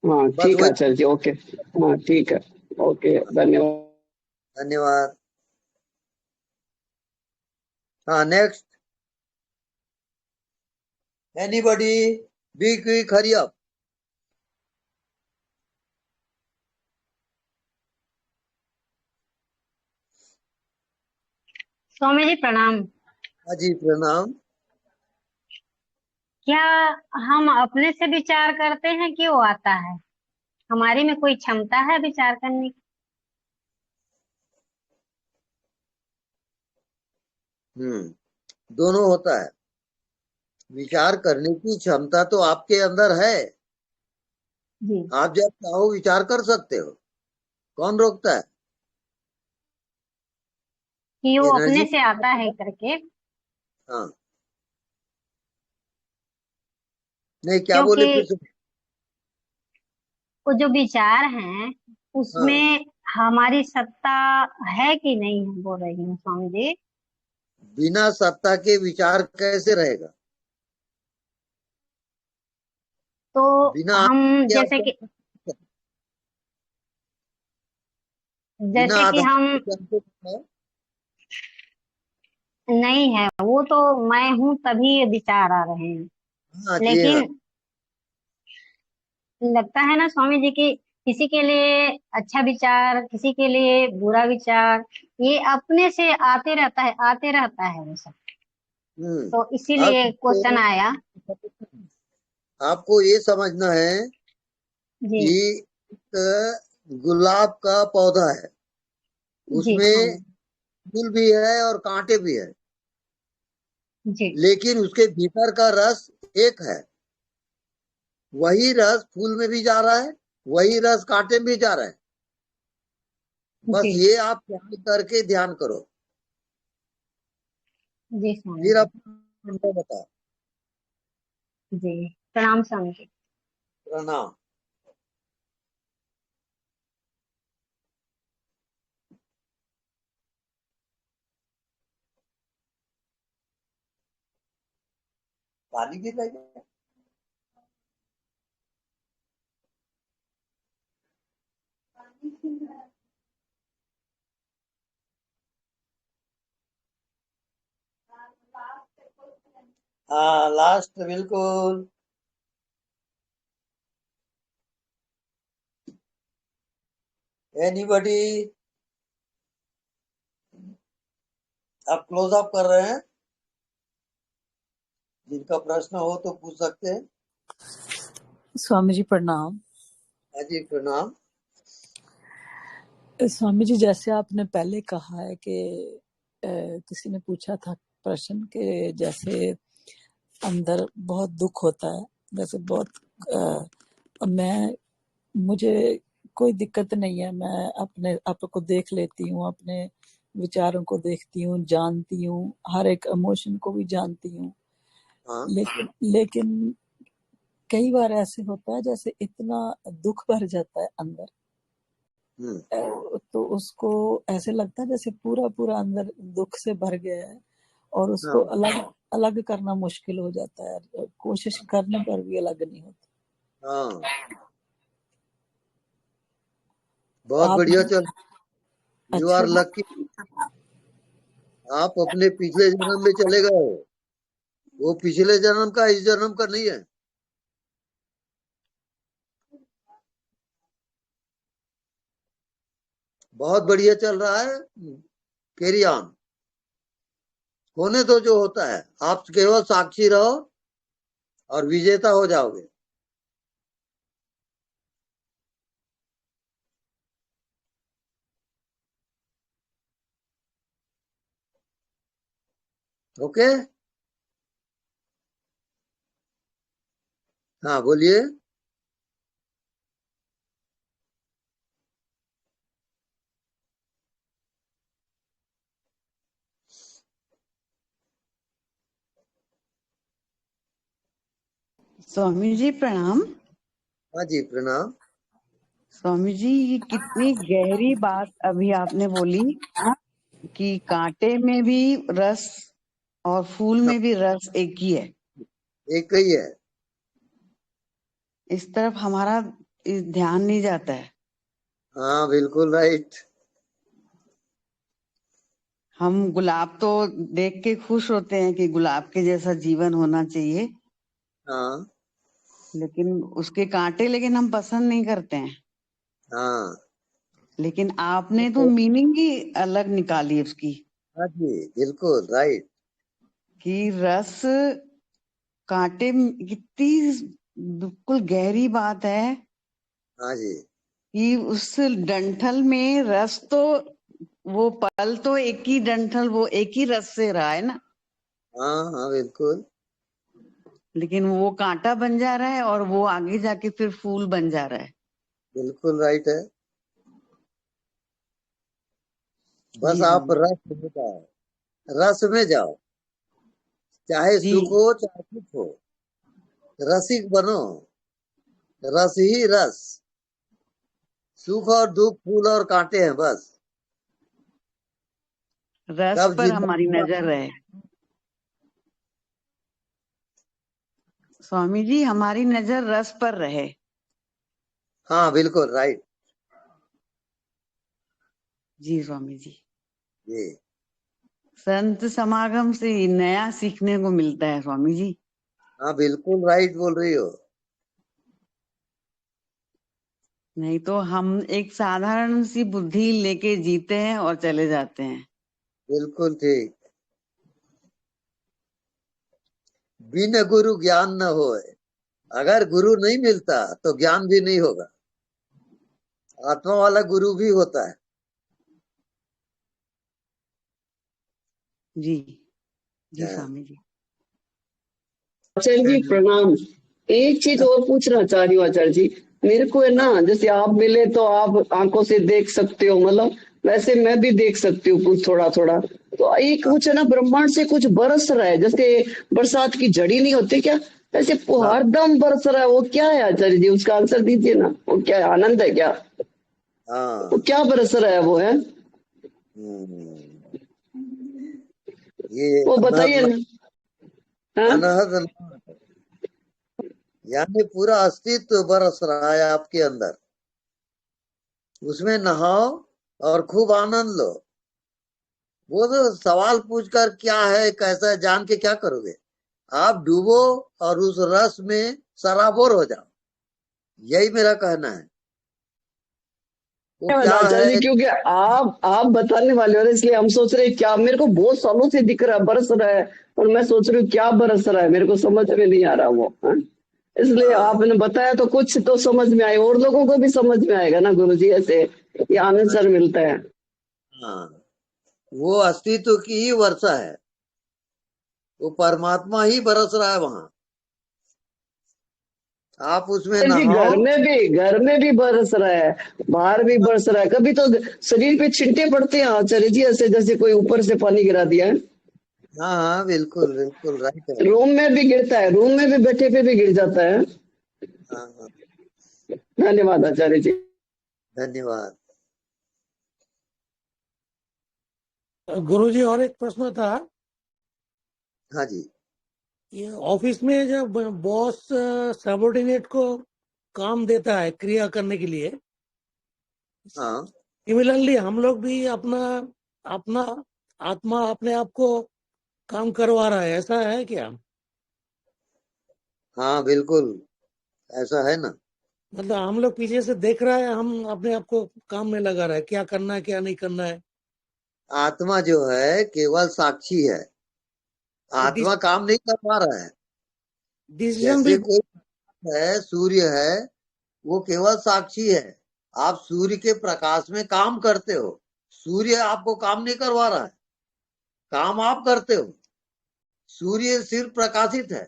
[SPEAKER 17] हाँ
[SPEAKER 1] बस
[SPEAKER 17] ठीक है
[SPEAKER 1] वही।
[SPEAKER 17] आचार्य जी, ओके। हाँ ठीक है, ओके, धन्यवाद।
[SPEAKER 1] धन्यवाद। हाँ, next. Anybody, be quick, hurry up.
[SPEAKER 18] Swami ji प्रणाम।
[SPEAKER 1] जी प्रणाम।
[SPEAKER 18] क्या हम अपने से विचार करते हैं कि वो आता है? हमारी में कोई क्षमता है विचार करने की?
[SPEAKER 1] दोनों होता है। विचार करने की क्षमता तो आपके अंदर है,
[SPEAKER 18] जी।
[SPEAKER 1] आप जब चाहो विचार कर सकते हो, कौन रोकता है?
[SPEAKER 18] कि वो
[SPEAKER 1] एनर्जी।
[SPEAKER 18] अपने से आता है करके।
[SPEAKER 1] हाँ, नहीं, क्या बोले
[SPEAKER 18] क्योंकि
[SPEAKER 1] फिर से?
[SPEAKER 18] वो जो विचार हैं
[SPEAKER 1] हाँ,
[SPEAKER 18] उसमें हमारी सत्ता है कि नहीं है, बोल रही हूँ स्वामी जी।
[SPEAKER 1] बिना सत्ता के विचार कैसे रहेगा?
[SPEAKER 18] तो
[SPEAKER 1] बिना
[SPEAKER 18] हम
[SPEAKER 1] आधार के
[SPEAKER 18] जैसे
[SPEAKER 1] आप
[SPEAKER 18] कि
[SPEAKER 1] बिना
[SPEAKER 18] जैसे कि
[SPEAKER 1] आधार
[SPEAKER 18] हम
[SPEAKER 1] के कैसे है?
[SPEAKER 18] नहीं है, वो तो मैं हूँ तभी ये विचार आ रहे हैं।
[SPEAKER 1] हाँ जी, हाँ।
[SPEAKER 18] लेकिन लगता है ना स्वामी जी की किसी के लिए अच्छा विचार, किसी के लिए बुरा विचार, ये अपने से आते रहता है, आते रहता है वो सब। तो इसीलिए क्वेश्चन आया।
[SPEAKER 1] आपको ये समझना है
[SPEAKER 18] जी।
[SPEAKER 1] कि गुलाब का पौधा है,
[SPEAKER 18] जी
[SPEAKER 1] उसमें फूल भी है और कांटे भी है,
[SPEAKER 18] जी
[SPEAKER 1] लेकिन उसके भीतर का रस एक है। वही रस फूल में भी जा रहा है, वही रस कांटे में भी जा रहा है। बस
[SPEAKER 18] जी
[SPEAKER 1] ये आप ध्यान करके ध्यान करो।
[SPEAKER 18] जी स्वामी
[SPEAKER 1] फिर
[SPEAKER 18] जी।
[SPEAKER 1] अपना बता।
[SPEAKER 18] जी प्रणाम स्वामी जी।
[SPEAKER 1] प्रणाम। पानी गिर रहा है। हाँ लास्ट बिल्कुल। एनीबॉडी? आप क्लोज अप कर रहे हैं, जिनका प्रश्न हो तो पूछ सकते हैं।
[SPEAKER 19] स्वामी जी प्रणाम।
[SPEAKER 1] हाँ जी प्रणाम।
[SPEAKER 19] स्वामी जी जैसे आपने पहले कहा है कि किसी ने पूछा था प्रश्न के जैसे अंदर बहुत दुख होता है, जैसे बहुत मुझे कोई दिक्कत नहीं है, मैं अपने आप को देख लेती हूँ, अपने विचारों को देखती हूँ, जानती हूँ, हर एक इमोशन को भी जानती हूँ।
[SPEAKER 1] हाँ।
[SPEAKER 19] लेकिन कई बार ऐसे होता है जैसे इतना दुख भर जाता है अंदर, तो उसको ऐसे लगता है जैसे पूरा पूरा अंदर दुख से भर गया है और उसको अलग अलग करना मुश्किल हो जाता है, कोशिश करने पर भी अलग नहीं होता।
[SPEAKER 1] हाँ बहुत बढ़िया चल। You are lucky. आप अपने पिछले जन्म में चले गए हो, वो पिछले जन्म का इस जन्म का नहीं है। बहुत बढ़िया चल रहा है, कैरी ऑन। होने दो जो होता है, आप केवल साक्षी रहो और विजेता हो जाओगे। ओके। हाँ बोलिए।
[SPEAKER 20] स्वामी जी प्रणाम।
[SPEAKER 1] हाँ जी प्रणाम।
[SPEAKER 20] स्वामी जी ये कितनी गहरी बात अभी आपने बोली कि कांटे में भी रस और फूल में भी रस एक ही है।
[SPEAKER 1] एक ही है।
[SPEAKER 20] इस तरफ हमारा ध्यान नहीं जाता है।
[SPEAKER 1] हाँ बिल्कुल राइट।
[SPEAKER 20] हम गुलाब तो देख के खुश होते हैं कि गुलाब के जैसा जीवन होना चाहिए,
[SPEAKER 1] हाँ
[SPEAKER 20] लेकिन उसके कांटे लेकिन हम पसंद नहीं करते हैं।
[SPEAKER 1] हाँ
[SPEAKER 20] लेकिन आपने तो मीनिंग ही अलग निकाली उसकी।
[SPEAKER 1] हाँ जी बिल्कुल राइट।
[SPEAKER 20] कि रस कांटे कितनी बिल्कुल गहरी बात है
[SPEAKER 1] हाँ जी।
[SPEAKER 20] कि उस डंठल में रस तो वो पल तो एक ही डंठल वो एक ही रस से रहा है ना,
[SPEAKER 1] हाँ हाँ बिल्कुल।
[SPEAKER 20] लेकिन वो कांटा बन जा रहा है और वो आगे जाके फिर फूल बन जा रहा है।
[SPEAKER 1] बिल्कुल राइट है। बस आप रस में जाओ, रस में जाओ, चाहे सुख हो चाहे दुख हो, रसिक बनो। रस ही रस। सुख और दुख फूल और कांटे हैं बस।
[SPEAKER 20] रस पर हमारी नजर है स्वामी जी, हमारी नजर रस पर रहे।
[SPEAKER 1] हाँ बिल्कुल राइट।
[SPEAKER 20] जी स्वामी जी।
[SPEAKER 1] जी
[SPEAKER 20] संत समागम से नया सीखने को मिलता है स्वामी जी।
[SPEAKER 1] हाँ बिल्कुल राइट बोल रही हो।
[SPEAKER 20] नहीं तो हम एक साधारण सी बुद्धि लेके जीते हैं और चले जाते हैं।
[SPEAKER 1] बिल्कुल ठीक। बिन गुरु ज्ञान न होए। अगर गुरु नहीं मिलता तो ज्ञान भी नहीं होगा। आत्मा वाला गुरु भी होता है।
[SPEAKER 20] जी जी
[SPEAKER 1] हाँ।
[SPEAKER 20] स्वामी जी।
[SPEAKER 17] आचार्य जी प्रणाम। एक चीज और पूछना चाह रही हूँ आचार्य जी, मेरे को है ना, जैसे आप मिले तो आप आंखों से देख सकते हो, मतलब वैसे मैं भी देख सकती हूँ कुछ थोड़ा थोड़ा। तो एक कुछ है ना, ब्रह्मांड से कुछ बरस रहा है, जैसे बरसात की झड़ी नहीं होती क्या, ऐसे हरदम बरस रहा है, वो क्या है आचार्य जी? उसका आंसर दीजिए ना, वो क्या है? आनंद है क्या? वो क्या बरस रहा है वो है?
[SPEAKER 1] ये
[SPEAKER 17] वो बताइए ना। हाँ?
[SPEAKER 1] अनहद नाद, यानी पूरा अस्तित्व बरस रहा है आपके अंदर, उसमें नहाओ और खूब आनंद लो। वो तो सवाल पूछकर क्या है कैसा है जान के क्या करोगे? आप डूबो और उस रस में सराबोर हो जाओ, यही मेरा कहना है। वो क्या
[SPEAKER 17] आचार्य जी,
[SPEAKER 1] है?
[SPEAKER 17] क्योंकि आप बताने वाले हो ना, इसलिए हम सोच रहे हैं क्या, मेरे को बहुत सालों से दिख रहा है बरस रहा है, और मैं सोच रही हूँ क्या बरस रहा है, मेरे को समझ में नहीं आ रहा वो। हाँ? इसलिए आपने बताया तो कुछ तो समझ में आए, और लोगों को भी समझ में आएगा ना गुरुजी, ऐसे ये आंसर मिलता है।
[SPEAKER 1] हाँ, वो अस्तित्व की ही वर्षा है, वो परमात्मा ही बरस रहा है वहां, आप उसमें
[SPEAKER 17] जी
[SPEAKER 1] नहाओ।
[SPEAKER 17] घर में भी बरस रहा है, बाहर भी बरस रहा है, कभी तो शरीर पे छिंटे पड़ते हैं आचार्य जी, ऐसे जैसे कोई ऊपर से पानी गिरा दिया है।
[SPEAKER 1] हाँ हाँ, बिल्कुल बिल्कुल राइट है।
[SPEAKER 17] रूम में भी गिरता है, रूम में भी बैठे पे भी गिर जाता है।
[SPEAKER 1] हाँ हाँ,
[SPEAKER 17] धन्यवाद आचार्य जी।
[SPEAKER 1] धन्यवाद।
[SPEAKER 12] गुरुजी और एक प्रश्न था।
[SPEAKER 1] हाँ जी।
[SPEAKER 12] ये ऑफिस में जब बॉस सबॉर्डिनेट को काम देता है क्रिया करने के लिए,
[SPEAKER 1] हाँ
[SPEAKER 12] सिमिलरली हम लोग भी अपना अपना आत्मा अपने आप को काम करवा रहा है, ऐसा है क्या?
[SPEAKER 1] हाँ, बिल्कुल ऐसा है ना।
[SPEAKER 12] मतलब हम लोग पीछे से देख रहा है, हम अपने आप को काम में लगा रहा है, क्या करना है क्या नहीं करना है।
[SPEAKER 1] आत्मा जो है केवल साक्षी है, आत्मा काम नहीं कर पा रहा है।
[SPEAKER 12] डिसीजन भी
[SPEAKER 1] जैसे कोई है, सूर्य है, वो केवल साक्षी है। आप सूर्य के प्रकाश में काम करते हो, सूर्य आपको काम नहीं करवा रहा है, काम आप करते हो, सूर्य सिर्फ प्रकाशित है।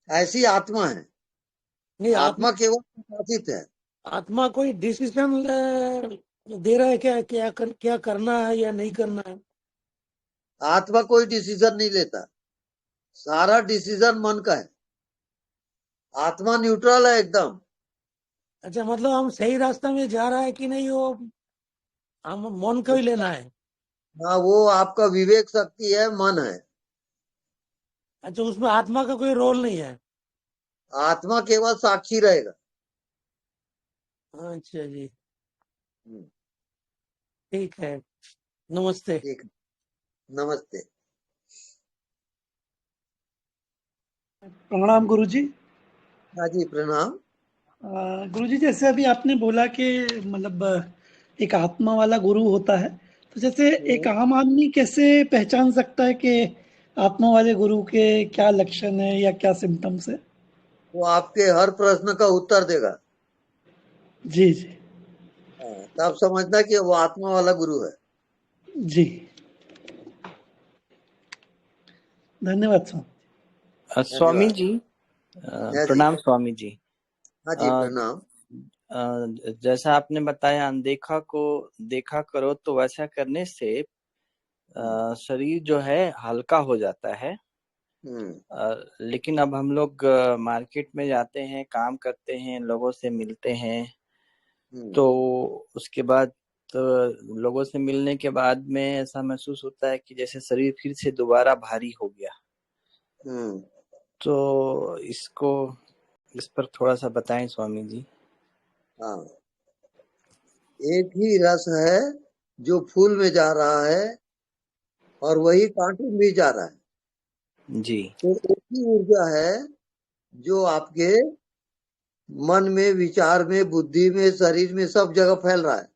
[SPEAKER 1] ऐसी आत्मा है,
[SPEAKER 12] नहीं,
[SPEAKER 1] आत्मा केवल प्रकाशित है।
[SPEAKER 12] आत्मा कोई डिसीजन दे रहा है क्या करना है या नहीं करना है?
[SPEAKER 1] आत्मा कोई डिसीजन नहीं लेता, सारा डिसीजन मन का है। आत्मा न्यूट्रल है एकदम।
[SPEAKER 12] अच्छा, मतलब हम सही रास्ते में जा रहा है कि नहीं, वो हम मन को ही लेना है।
[SPEAKER 1] हाँ, वो आपका विवेक शक्ति है, मन है।
[SPEAKER 12] अच्छा, उसमें आत्मा का कोई रोल नहीं है।
[SPEAKER 1] आत्मा केवल साक्षी रहेगा।
[SPEAKER 12] अच्छा जी, ठीक है, नमस्ते।
[SPEAKER 1] ठीक, नमस्ते।
[SPEAKER 21] प्रणाम गुरुजी।
[SPEAKER 1] हाँ जी, प्रणाम।
[SPEAKER 21] गुरुजी, जैसे अभी आपने बोला कि मतलब एक आत्मा वाला गुरु होता है, तो जैसे एक आम आदमी कैसे पहचान सकता है कि आत्मा वाले गुरु के क्या लक्षण है या क्या सिम्टम्स है?
[SPEAKER 1] वो आपके हर प्रश्न का उत्तर देगा।
[SPEAKER 21] जी जी
[SPEAKER 1] हाँ, तब समझना कि वो आत्मा वाला गुरु है।
[SPEAKER 21] जी, धन्यवाद स्वामी।
[SPEAKER 22] स्वामी
[SPEAKER 1] धन्यवाद।
[SPEAKER 22] जी,
[SPEAKER 1] हाँ जी।
[SPEAKER 22] प्रणाम स्वामी जी।
[SPEAKER 1] हाँ जी, प्रणाम।
[SPEAKER 22] जैसा आपने बताया अनदेखा को देखा करो, तो वैसा करने से शरीर जो है हल्का हो जाता है। लेकिन अब हम लोग मार्केट में जाते हैं, काम करते हैं, लोगों से मिलते हैं, तो उसके बाद लोगों से मिलने के बाद में ऐसा महसूस होता है कि जैसे शरीर फिर से दोबारा भारी हो गया। तो इस पर थोड़ा सा बताएं स्वामी जी।
[SPEAKER 1] हाँ, एक ही रस है जो फूल में जा रहा है और वही कांटे में भी जा रहा है।
[SPEAKER 22] जी।
[SPEAKER 1] तो एक ही ऊर्जा है जो आपके मन में, विचार में, बुद्धि में, शरीर में, सब जगह फैल रहा है।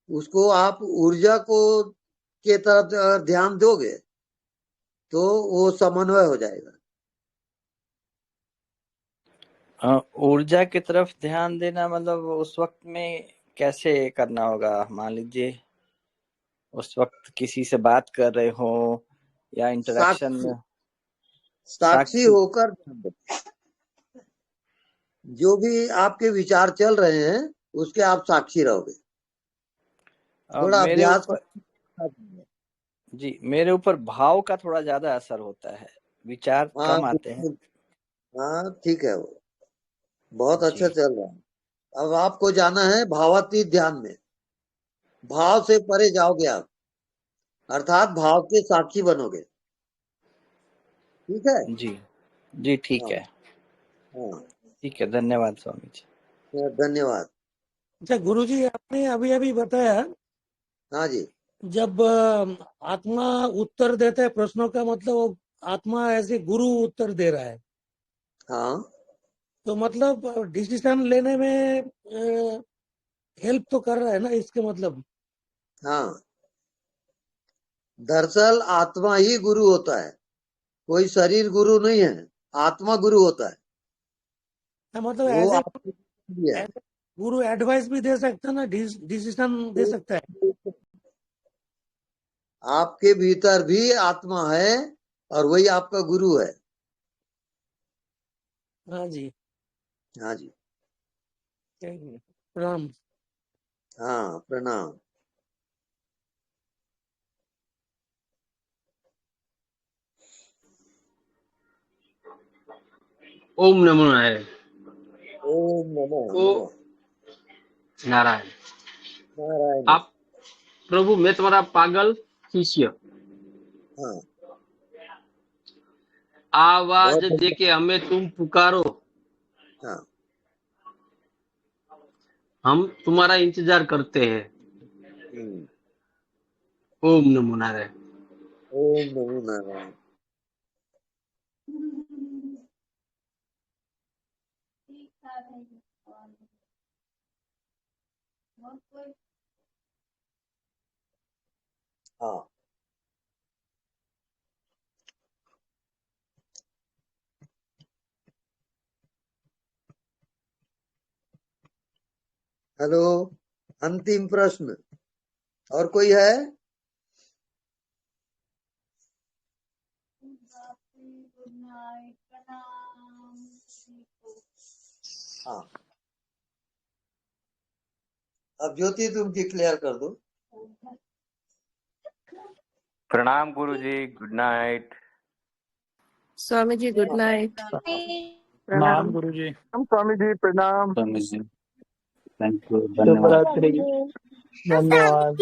[SPEAKER 1] उसको आप ऊर्जा को के तरफ अगर ध्यान दोगे तो वो समन्वय हो जाएगा।
[SPEAKER 22] ऊर्जा की तरफ ध्यान देना मतलब उस वक्त में कैसे करना होगा? मान लीजिए उस वक्त किसी से बात कर रहे हो या इंटरेक्शन में
[SPEAKER 1] साक्षी होकर जो भी आपके विचार चल रहे हैं उसके आप साक्षी रहोगे। थोड़ा
[SPEAKER 22] मेरे
[SPEAKER 1] अभ्यास
[SPEAKER 22] जी मेरे ऊपर भाव का थोड़ा ज्यादा असर होता है, विचार कम आते हैं।
[SPEAKER 1] हाँ ठीक है, वो बहुत अच्छा चल रहा है। अब आपको जाना है भावातीत ध्यान में, भाव से परे जाओगे आप, अर्थात भाव के साक्षी बनोगे। ठीक है
[SPEAKER 22] जी ठीक है। ठीक है, धन्यवाद स्वामी जी।
[SPEAKER 1] धन्यवाद।
[SPEAKER 12] अच्छा गुरुजी, आपने अभी अभी बताया,
[SPEAKER 1] हाँ जी,
[SPEAKER 12] जब आत्मा उत्तर देता है प्रश्नों का, मतलब वो आत्मा ऐसे गुरु उत्तर दे रहा है।
[SPEAKER 1] हाँ,
[SPEAKER 12] तो मतलब डिसीजन लेने में हेल्प तो कर रहा है ना, इसके मतलब।
[SPEAKER 1] हाँ, दरअसल आत्मा ही गुरु होता है, कोई शरीर गुरु नहीं है, आत्मा गुरु होता है।
[SPEAKER 12] मतलब ऐसे गुरु एडवाइस भी दे सकता है ना, डिसीजन दे सकता है।
[SPEAKER 1] आपके भीतर भी आत्मा है और वही आपका गुरु है।
[SPEAKER 12] हाँ जी,
[SPEAKER 1] हाँ जी,
[SPEAKER 12] प्रणाम।
[SPEAKER 1] हाँ प्रणाम।
[SPEAKER 9] ओम नमो नारायण।
[SPEAKER 1] ओम नमो
[SPEAKER 9] नारायण।
[SPEAKER 1] नारायण।
[SPEAKER 9] आप प्रभु, मैं तुम्हारा पागल शिष्य।
[SPEAKER 1] हाँ,
[SPEAKER 9] आवाज देके हमें तुम पुकारो,
[SPEAKER 1] हाँ,
[SPEAKER 9] हम तुम्हारा इंतजार करते हैं। ओम नमो नारायण।
[SPEAKER 1] ओम नमो नारायण। हाँ, हेलो, अंतिम प्रश्न और कोई है? हाँ, अब ज्योति तुम डिक्लेयर कर दो।
[SPEAKER 3] प्रणाम गुरुजी, good night.
[SPEAKER 5] Swami ji good night.
[SPEAKER 4] प्रणाम गुरुजी।
[SPEAKER 6] स्वामी जी प्रणाम।
[SPEAKER 4] स्वामी जी थैंक यू,
[SPEAKER 6] शुभ
[SPEAKER 4] धन्यवाद।
[SPEAKER 6] रात्रि। धन्यवाद।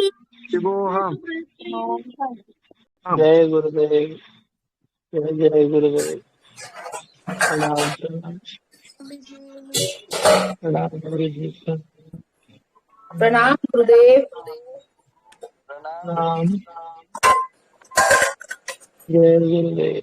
[SPEAKER 6] शिवोहम।
[SPEAKER 5] जय गुरुदेव। जय गुरुदेव। प्रणाम प्रणाम प्रणाम गुरुजी।
[SPEAKER 11] प्रणाम गुरुदेव।
[SPEAKER 5] प्रणाम। जय गुरुदेव।